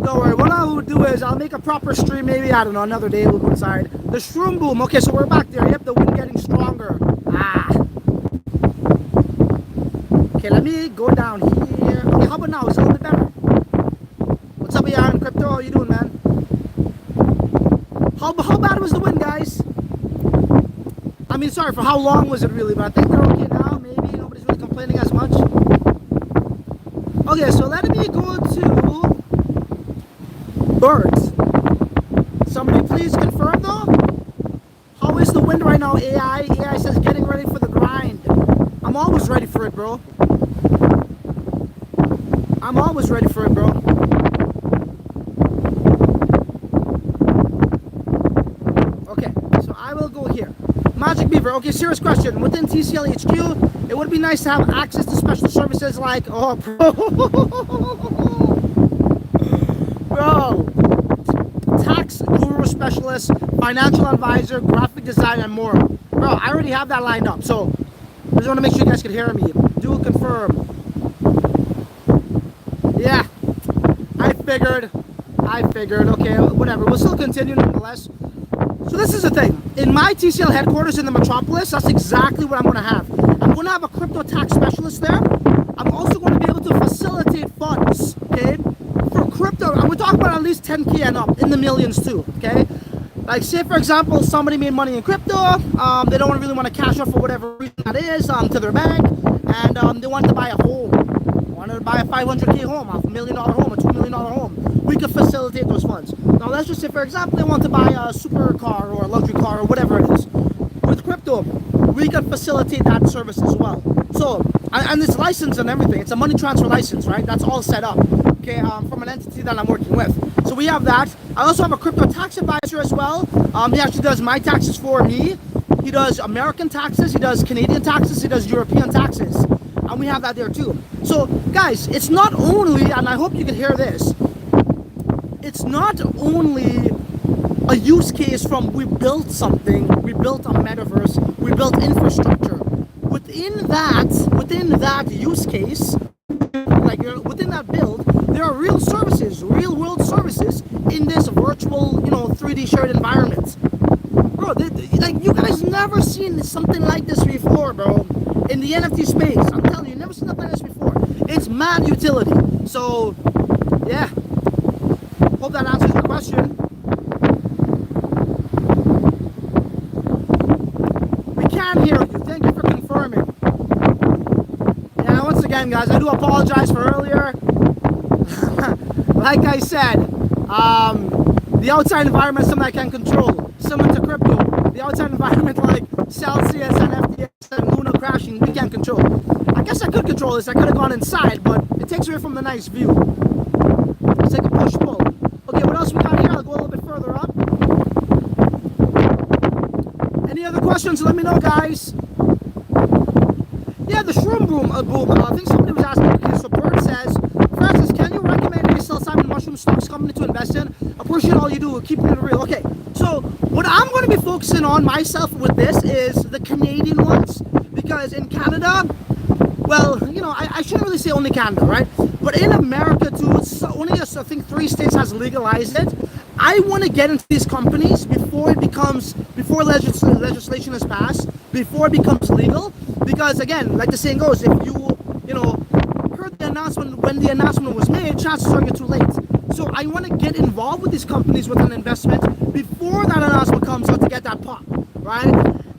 Don't worry, what I will do is I'll make a proper stream, maybe, I don't know, another day we'll go inside. The shroom boom, okay, so we're back there. Yep, the wind getting stronger. Okay, let me go down here. Okay, how about now? Is it a little bit better? What's up, Ian? Crypto, how you doing, man? How bad was the wind, guys? I mean, sorry, for how long was it really? But I think they're okay now. Maybe nobody's really complaining as much. Okay, so let me go to birds. Somebody please confirm, though. How is the wind right now, AI? AI says getting ready for the grind. I'm always ready for it, bro. I'm always ready for it, bro. Okay, so I will go here. Magic Beaver, okay, serious question. Within TCL HQ, it would be nice to have access to special services like, oh, bro, tax guru specialist, financial advisor, graphic design, and more. Bro, I already have that lined up, so I just want to make sure you guys can hear me. Do confirm. Yeah, I figured, okay, whatever. We'll still continue nonetheless. So this is the thing. In my TCL headquarters in the Metropolis, that's exactly what I'm going to have. I'm going to have a crypto tax specialist there. I'm also going to be able to facilitate funds, okay, for crypto. And we're talking about at least 10K and up, in the millions too, okay? Like, say, for example, somebody made money in crypto. They don't really want to cash out for whatever reason that is to their bank. And they want to buy a home. Want to buy a 500K home, a $1 million home, a $2 million home. We could facilitate those funds. Now let's just say, for example, they want to buy a supercar or a luxury car or whatever it is. With crypto, we could facilitate that service as well. So, and it's licensed and everything. It's a money transfer license, right? That's all set up, okay, from an entity that I'm working with. So we have that. I also have a crypto tax advisor as well. He actually does my taxes for me. He does American taxes, he does Canadian taxes, he does European taxes. And we have that there too. So guys, it's not only, and I hope you can hear this, it's not only a use case from we built something, we built a metaverse, we built infrastructure. Within that use case, like within that build, there are real services, real world services in this virtual, 3D shared environment. Bro, like you guys never seen something like this before, bro. In the NFT space, I'm telling you, never seen something like this before. It's mad utility. So, yeah. Hope that answers your question. We can hear you. Thank you for confirming. Yeah, once again, guys, I do apologize for earlier. Like I said, the outside environment is something I can't control. Similar to crypto, the outside environment like Celsius and FTX and Luna crashing, we can't control. I guess I could control this. I could have gone inside, but it takes away from the nice view. It's like a push-pull. Okay, what else we got here? I'll go a little bit further up. Any other questions? Let me know, guys. Yeah, the shroom boom. I think somebody was asking. Okay, so Bird says, Francis, can you recommend a psilocybin mushroom stocks company to invest in? Appreciate all you do. Keeping it real. Okay, so what I'm going to be focusing on myself with this is the Canadian ones, because in Canada, well, I shouldn't really say only Canada, right? But in America too, it's only I think 3 states has legalized it. I want to get into these companies before legislation is passed, before it becomes legal, because again, like the saying goes, if you heard the announcement when the announcement was made, chances are you're too late. So I want to get involved with these companies with an investment before that announcement comes out to get that pop, right?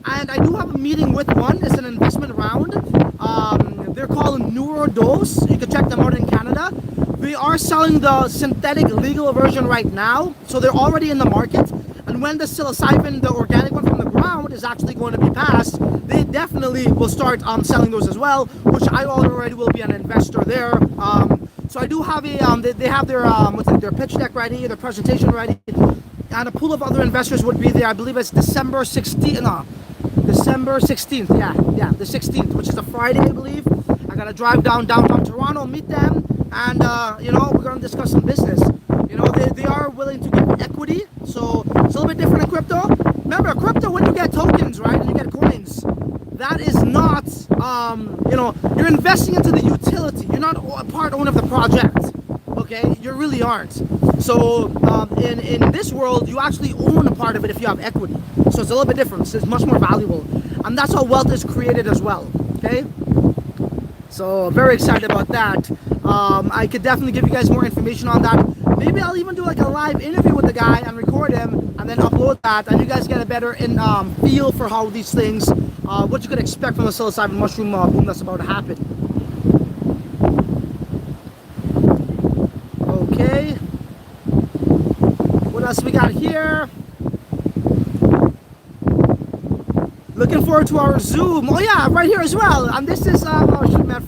And I do have a meeting with one. It's an investment round. They're called Neurodose. You can check them out in Canada. They are selling the synthetic legal version right now, so they're already in the market. And when the psilocybin, the organic one from the ground, is actually going to be passed, they definitely will start selling those as well, which I already will be an investor there. So I do have they have their their pitch deck ready, their presentation ready, and a pool of other investors would be there. I believe it's December 16th, yeah, the 16th, which is a Friday, I believe. I gotta drive downtown Toronto, meet them, and we're gonna discuss some business. They are willing to give equity, so it's a little bit different in crypto. Remember, crypto, when you get tokens, right, and you get coins, that is not, you're investing into the utility. You're not a part owner of the project, okay? You really aren't. So in this world, you actually own a part of it if you have equity. So it's a little bit different. So it's much more valuable. And that's how wealth is created as well, okay? So very excited about that. I could definitely give you guys more information on that. Maybe I'll even do like a live interview with the guy and record him and then upload that, and you guys get a better feel for how these things, what you could expect from the psilocybin mushroom boom that's about to happen. Okay. What else we got here? Looking forward to our Zoom. Oh yeah, right here as well. And this is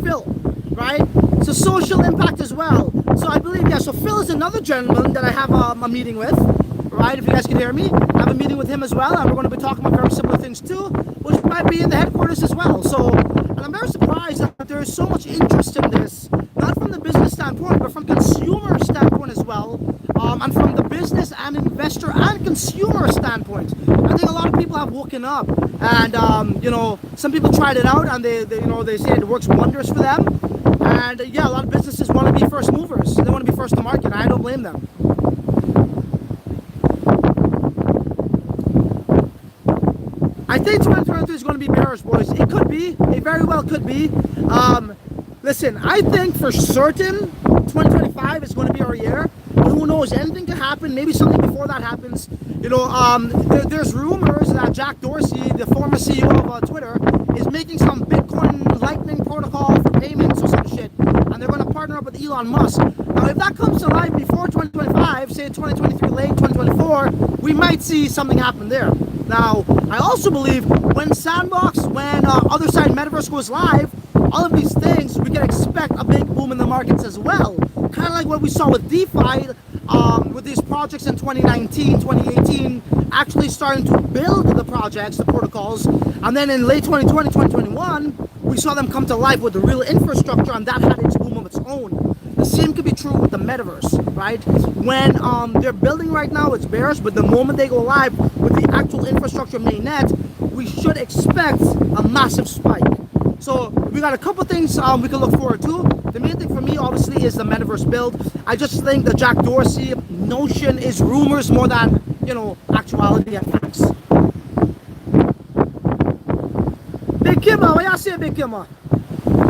Phil, right? So social impact as well. So I believe, yeah, so Phil is another gentleman that I have a meeting with, right? If you guys can hear me, I have a meeting with him as well, and we're going to be talking about very similar things too, which might be in the headquarters as well. So, and I'm very surprised that there is so much interest in this, not from the business standpoint, but from consumer standpoint as well, and from the business and investor and consumer standpoint. I think a lot of people have woken up, and some people tried it out, and they say it works wonders for them. And yeah, a lot of businesses want to be first movers. They want to be first to market. I don't blame them. I think 2023 is going to be bearish, boys. It could be. It very well could be. Listen, I think for certain 2025 is going to be our year. But who knows? Anything can happen. Maybe something before that happens. There's rumors that Jack Dorsey, the former CEO of Twitter, is making some Bitcoin Lightning protocol for payments or some shit, and they're going to partner up with Elon Musk. Now, if that comes to life before 2025, say 2023 late, 2024, we might see something happen there. Now, I also believe when Sandbox, when Other Side Metaverse goes live, all of these things, we can expect a big boom in the markets as well. Kind of like what we saw with DeFi, with these projects in 2019, 2018, actually starting to build the projects, the protocols, and then in late 2020, 2021, we saw them come to life with the real infrastructure, and that had its boom of its own. The same could be true with the metaverse, right? When they're building right now, it's bearish, but the moment they go live with the actual infrastructure mainnet, we should expect a massive spike. So we got a couple things we can look forward to. The main thing for me, obviously, is the metaverse build. I just think the Jack Dorsey notion is rumors more than, actuality and facts. Big Kimma, what y'all say, Big Kimma?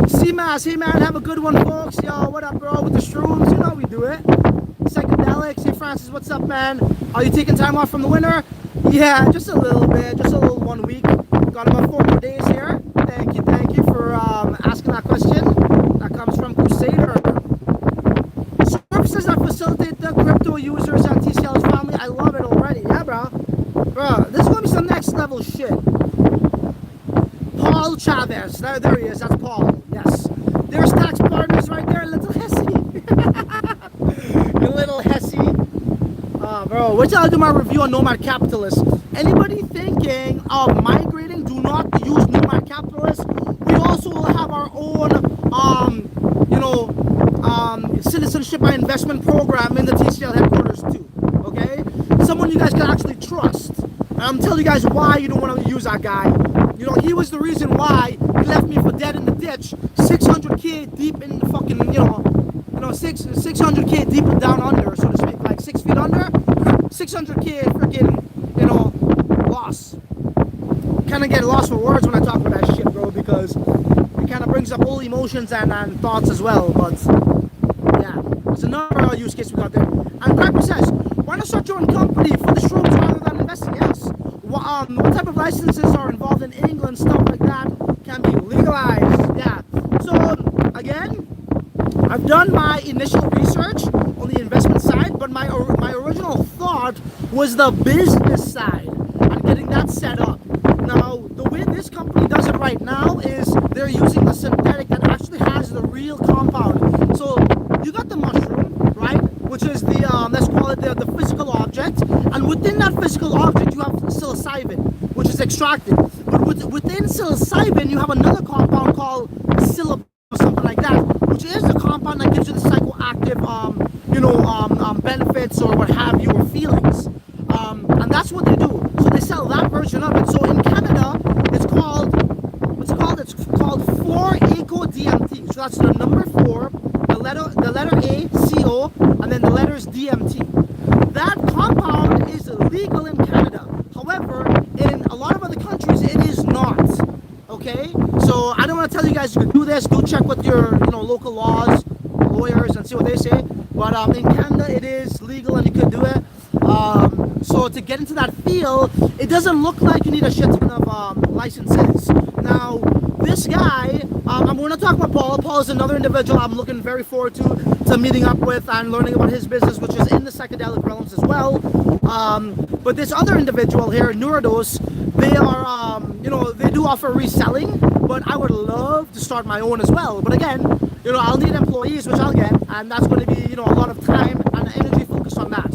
C-Mass, hey man, have a good one, folks. Yo, what up, bro, with the shrooms? You know we do it. Psychedelics, hey Francis, what's up, man? Are you taking time off from the winter? Yeah, just a little bit, just a little 1 week. Got about 4 more days here. Thank you for asking that question. That comes from Crusader. Services that facilitate the crypto users and TCL's family. I love it already. Yeah, bro. Bro, this is gonna be some next level shit. Paul Chavez. There he is. That's Paul. Yes. There's tax partners right there. Little Hesse. You little Hesse. Bro, which I'll do my review on Nomad Capitalist. Anybody thinking of migrating, do not use Nomad Capitalist. We also will have our own, citizenship by investment program in the TCL headquarters too. Okay? Someone you guys can actually trust. And I'm telling you guys why you don't want to use that guy. He was the reason why he left me for dead in the ditch, 600k deep in the fucking, 600k deep and down under, so to speak, like 6 feet under, 600k freaking, loss. Kind of get lost for words when I talk about that shit, bro, because it kind of brings up all emotions and thoughts as well, but yeah, it's another use case we got there. And Cracker says, why not start your own company for the shrooms rather than investing? Yes. What type of licenses are involved in England, stuff like that can be legalized. Yeah. So again, I've done my initial research on the investment side, but my original thought was the business side and getting that set up. Now, the way this company does it right now is they're using a synthetic that actually has the real compound. So you got the mushroom, right? Which is the let's call it the physical object, and within that physical object you have psilocybin, which is extracted. But within psilocybin you have another compound called psilocybin or something like that, which is the compound that gives you the psychoactive benefits or what have you, or feelings. And that's what they do. So they sell that version of it. So in Canada, it's called 4-ACO-DMT. So that's the number 4, the letter A, CO, and then the letters DMT. That compound is illegal in Canada. However, in a lot of other countries, it is not. Okay? So I don't want to tell you guys you can do this. Go check with your local laws, lawyers, and see what they say. But in Canada, it is legal and you could do it. So to get into that field, it doesn't look like you need a shit ton of licenses. Now, this guy, I'm going to talk about Paul. Paul is another individual I'm looking very forward to meeting up with and learning about his business, which is in the psychedelic realms as well. But this other individual here, Neurodose, they are, they do offer reselling, but I would love to start my own as well. But again, I'll need employees, which I'll get, and that's going to be, a lot of time and energy focused on that.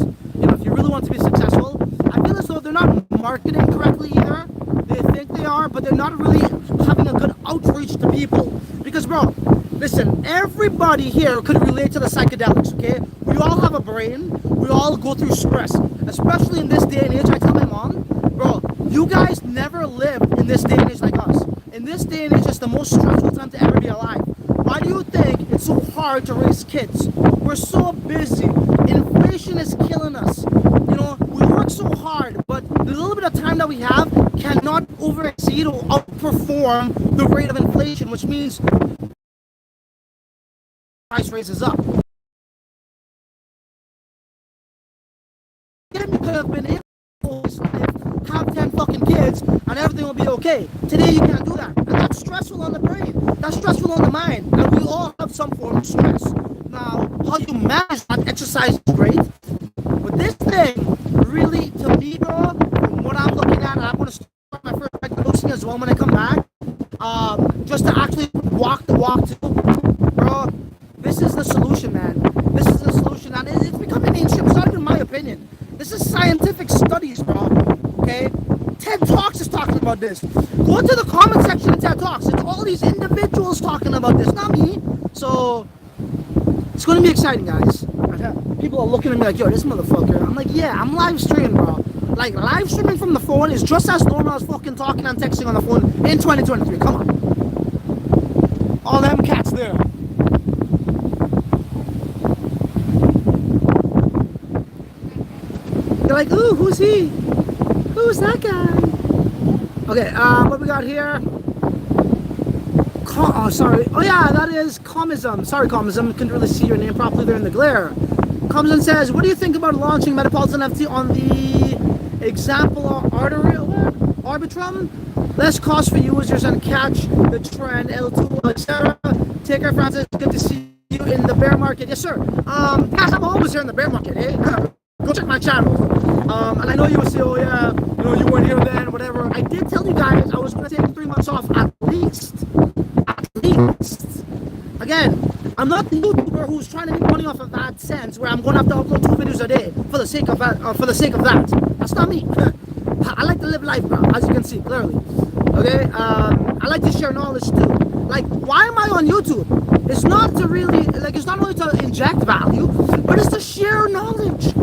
If you really want to be successful, I feel as though they're not marketing correctly either. They think they are, but they're not really having a good outreach to people. Because, bro, listen, everybody here could relate to the psychedelics, okay? We all have a brain. We all go through stress. Especially in this day and age, I tell my mom, bro, you guys never lived in this day and age like us. In this day and age, it's the most stressful time to ever be alive. Why do you think it's so hard to raise kids? We're so busy. Inflation is killing us. We work so hard, but the little bit of time that we have cannot exceed or outperform the rate of inflation, which means price raises up. You could have been able to have 10 fucking kids and everything will be okay. Today you can't do that. And that's stressful on the brain. That's stressful on the mind. And we all have some form of stress. Now, how you manage that exercise is great, but this thing really, to me, bro, from what I'm looking at, I'm gonna start my first dosing as well when I come back. Just to actually walk the walk too, bro. This is the solution, man. This is the solution, and it's becoming mainstream. It's not even my opinion. This is scientific studies, bro. Okay, TED Talks is talking about this. Go to the comment section of TED Talks. It's all these individuals talking about this, not me. So it's gonna be exciting, guys. People are looking at me like, yo, this motherfucker. I'm like, yeah, I'm live streaming, bro. Like, live streaming from the phone is just as normal as fucking talking and texting on the phone in 2023. Come on. All them cats there. They're like, ooh, who's he? Who's that guy? Okay, what we got here? Oh, sorry. Oh, yeah, that is Comism. Sorry, Comism. Couldn't really see your name properly there in the glare. Comism says, what do you think about launching Metapolitans NFT on the example Arbitrum? Less cost for users and catch the trend, L2, etc. Take care, Francis. Good to see you in the bear market. Yes, sir. Guys, I'm always here in the bear market, eh? Go check my channel. And I know you will say, oh, yeah, you know, you weren't here then, whatever. I did tell you guys I was going to take 3 months off at least. Again, I'm not the YouTuber who's trying to make money off of AdSense where I'm going to have to upload 2 videos a day for the sake of that. That's not me. I like to live life, bro, as you can see clearly. Okay, I like to share knowledge too. Like, why am I on YouTube? It's not to really, like, it's not only to inject value, but it's to share knowledge.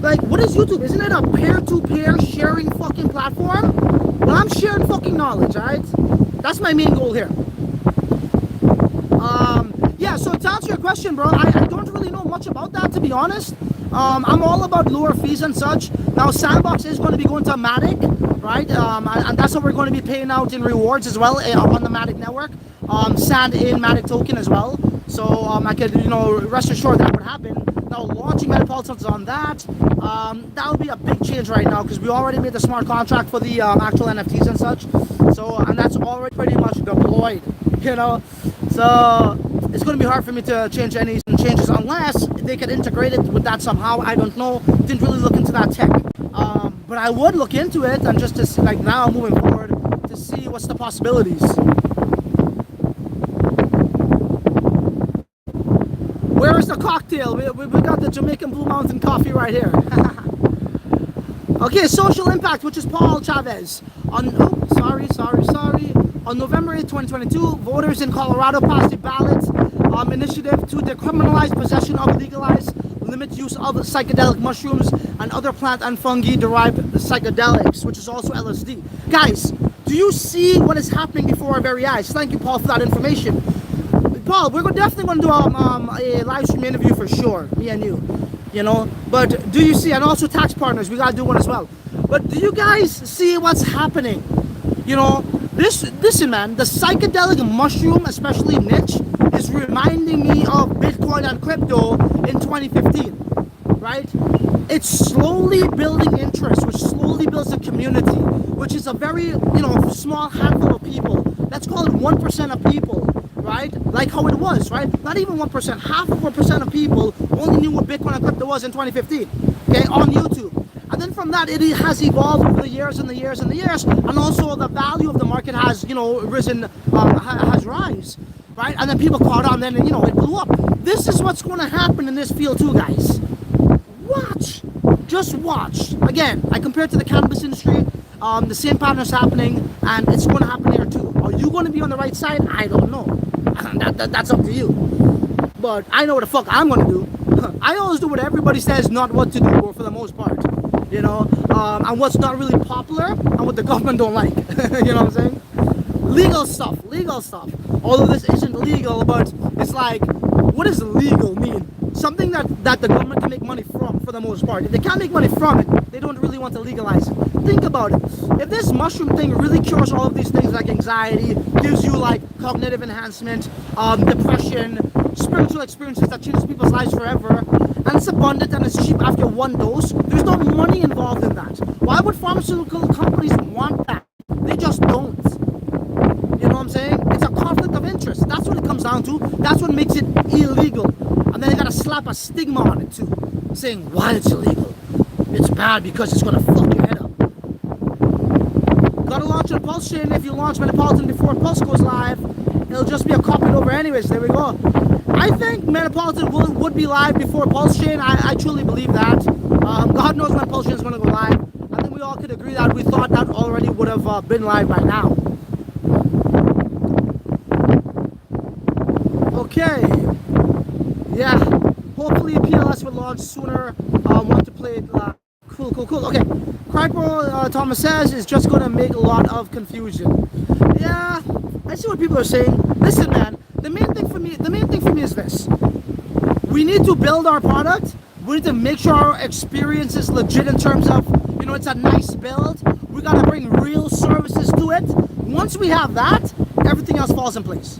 Like, what is YouTube? Isn't it a peer-to-peer sharing fucking platform? Well, I'm sharing fucking knowledge, alright? That's my main goal here. Yeah, so to answer your question, bro, I don't really know much about that, to be honest. I'm all about lower fees and such. Now, Sandbox is going to be going to Matic, right? And that's what we're going to be paying out in rewards as well on the Matic network. Sand in Matic token as well. So I could, you know, rest assured that would happen. Now, launching Metapolitans on that, that would be a big change right now because we already made the smart contract for the actual NFTs and such. So, and that's already pretty much deployed, you know. So it's going to be hard for me to change any changes unless they could integrate it with that somehow. I don't know. Didn't really look into that tech. But I would look into it and just to see, like now moving forward, to see what's the possibilities. Where is the cocktail? We got the Jamaican Blue Mountain coffee right here. Okay, social impact, which is Paul Chavez. On November 8, 2022, voters in Colorado passed a ballot initiative to decriminalize possession of legalized limit use of psychedelic mushrooms and other plant and fungi derived psychedelics, which is also LSD. Guys, do you see what is happening before our very eyes? Thank you, Paul, for that information. Paul, we're definitely going to do a live stream interview for sure, me and you know. But do you see, and also tax partners, we got to do one as well. But do you guys see what's happening? You know, listen, man, the psychedelic mushroom, especially niche, is reminding me of Bitcoin and crypto in 2015, right? It's slowly building interest, which slowly builds a community, which is a very, you know, small handful of people. Let's call it 1% of people, right? Like how it was, right? Not even 1%, half of 1% of people only knew what Bitcoin and crypto was in 2015, okay, on YouTube. And then from that, it has evolved over the years and the years and the years, and also the value of the market has, you know, risen, has rise, right? And then people caught on, then, you know, it blew up. This is what's going to happen in this field too, guys. Watch, just watch. Again, I compare it to the cannabis industry. The same pattern is happening, and it's going to happen here too. Are you going to be on the right side? I don't know. That's up to you. But I know what the fuck I'm going to do. I always do what everybody says, not what to do, for the most part. You know, and what's not really popular, and what the government don't like. You know what I'm saying? Legal stuff. Although this isn't legal, but it's like, what does legal mean? Something that the government can make money from, for the most part. If they can't make money from it, they don't really want to legalize it. Think about it. If this mushroom thing really cures all of these things like anxiety, gives you like cognitive enhancement, depression, spiritual experiences that changes people's lives forever, and it's abundant and it's cheap after one dose, there's no money involved in that. Why would pharmaceutical companies want that? They just don't. You know what I'm saying? It's a conflict of interest. That's what it comes down to. That's what makes it illegal. slap a stigma on it too, saying why it's illegal. It's bad because it's gonna fuck your head up. Gotta launch a pulse chain. If you launch Metapolitan before Pulse goes live, it'll just be a copied over anyways. There we go. I think Metapolitan would be live before Pulse chain. I truly believe that. God knows when Pulse chain is gonna go live. I think we all could agree that we thought that already would have been live by now. Okay. Yeah. Hopefully PLS will launch sooner. Want to play it. Cool. Okay. Crypro, Thomas says, is just going to make a lot of confusion. Yeah, I see what people are saying. Listen, man, the main thing for me is this. We need to build our product. We need to make sure our experience is legit in terms of, you know, it's a nice build. We got to bring real services to it. Once we have that, everything else falls in place.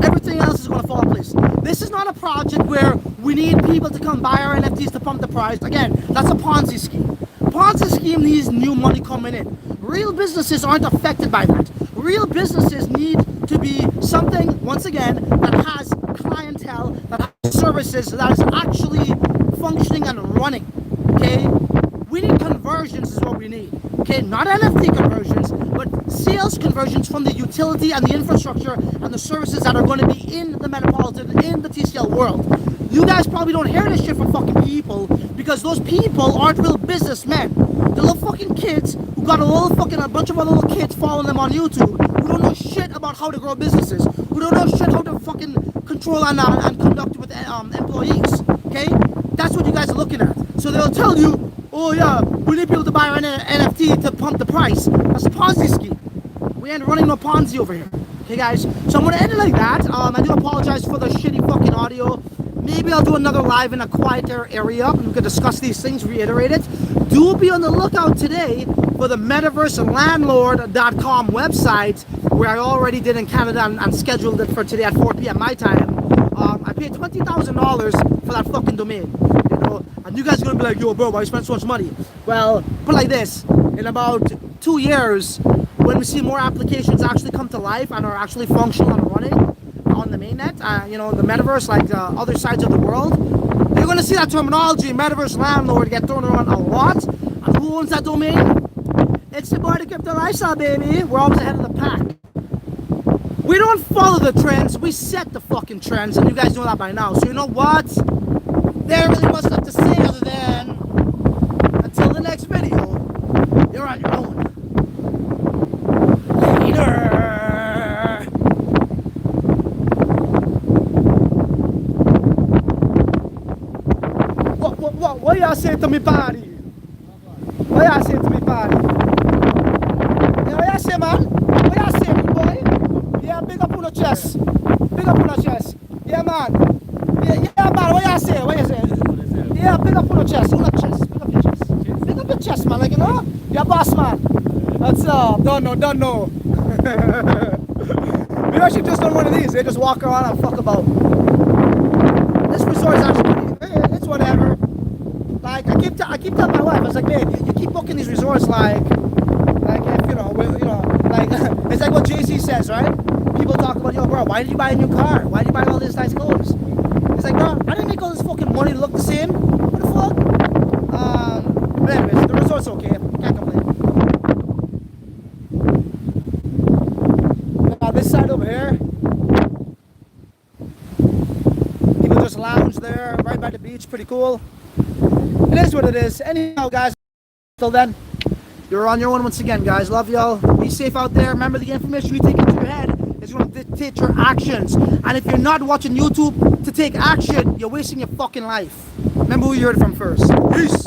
Everything else is going to fall in place. This is not a project where we need people to come buy our NFTs to pump the price. Again, that's a Ponzi scheme. Ponzi scheme needs new money coming in. Real businesses aren't affected by that. Real businesses need to be something, once again, that has clientele, that has services, that is actually functioning and running. Okay? We need conversions is what we need. Okay, not NFT conversions, but sales conversions from the utility and the infrastructure and the services that are going to be in the Metapolitan, in the TCL world. You guys probably don't hear this shit from fucking people because those people aren't real businessmen. They're little fucking kids who got a bunch of other little kids following them on YouTube who don't know shit about how to grow businesses, who don't know shit how to fucking control and conduct with employees. Okay, that's what you guys are looking at. So they'll tell you, oh yeah, we need people to buy an NFT to pump the price. That's a Ponzi scheme. We ain't running no Ponzi over here. Okay guys, so I'm gonna end it like that. I do apologize for the shitty fucking audio. Maybe I'll do another live in a quieter area and we can discuss these things, reiterate it. Do be on the lookout today for the metaverse landlord.com website, where I already did in Canada and scheduled it for today at 4 p.m. my time. I paid $20,000 for that fucking domain. You know, and you guys are gonna be like, yo bro, why you spend so much money? Well, put it like this, in about 2 years, when we see more applications actually come to life and are actually functional and running on the mainnet, you know, the metaverse, like other sides of the world, you're going to see that terminology, metaverse landlord, get thrown around a lot. And who owns that domain? It's the boy, the crypto lifestyle, baby. We're always ahead of the pack. We don't follow the trends, we set the fucking trends, and you guys know that by now. So you know what? There really much left to say other than, until the next video, you're on your own. Later. What y'all say to me party? What y'all say to me party? Yeah, what y'all say, man? What y'all say, good boy? Yeah, big up on the chest. Big up on the chest. Yeah, man. Yeah, man, what y'all say? What y'all say? Yeah, big up on the chest. On the chest. Big up your chest. Big up your chest, man. Like, you know? You're boss, man. What's up? Don't know. Maybe I should just done one of these. They just walk around and fuck about. This resort is actually, it's whatever. Like, I keep telling my wife, I was like, babe, you keep booking these resorts like if, you know, like, it's like what JC says, right? People talk about, yo, bro, why did you buy a new car? Why did you buy all these nice clothes? It's like, bro, I didn't make all this fucking money to look the same. What the fuck? But anyways, the resort's okay. Can't complain. Now, this side over here, people just lounge there, right by the beach, pretty cool. It is what it is. Anyhow, guys, till then, you're on your own once again, guys. Love y'all. Be safe out there. Remember, the information you take into your head is going to dictate your actions. And if you're not watching YouTube to take action, you're wasting your fucking life. Remember who you heard it from first. Peace.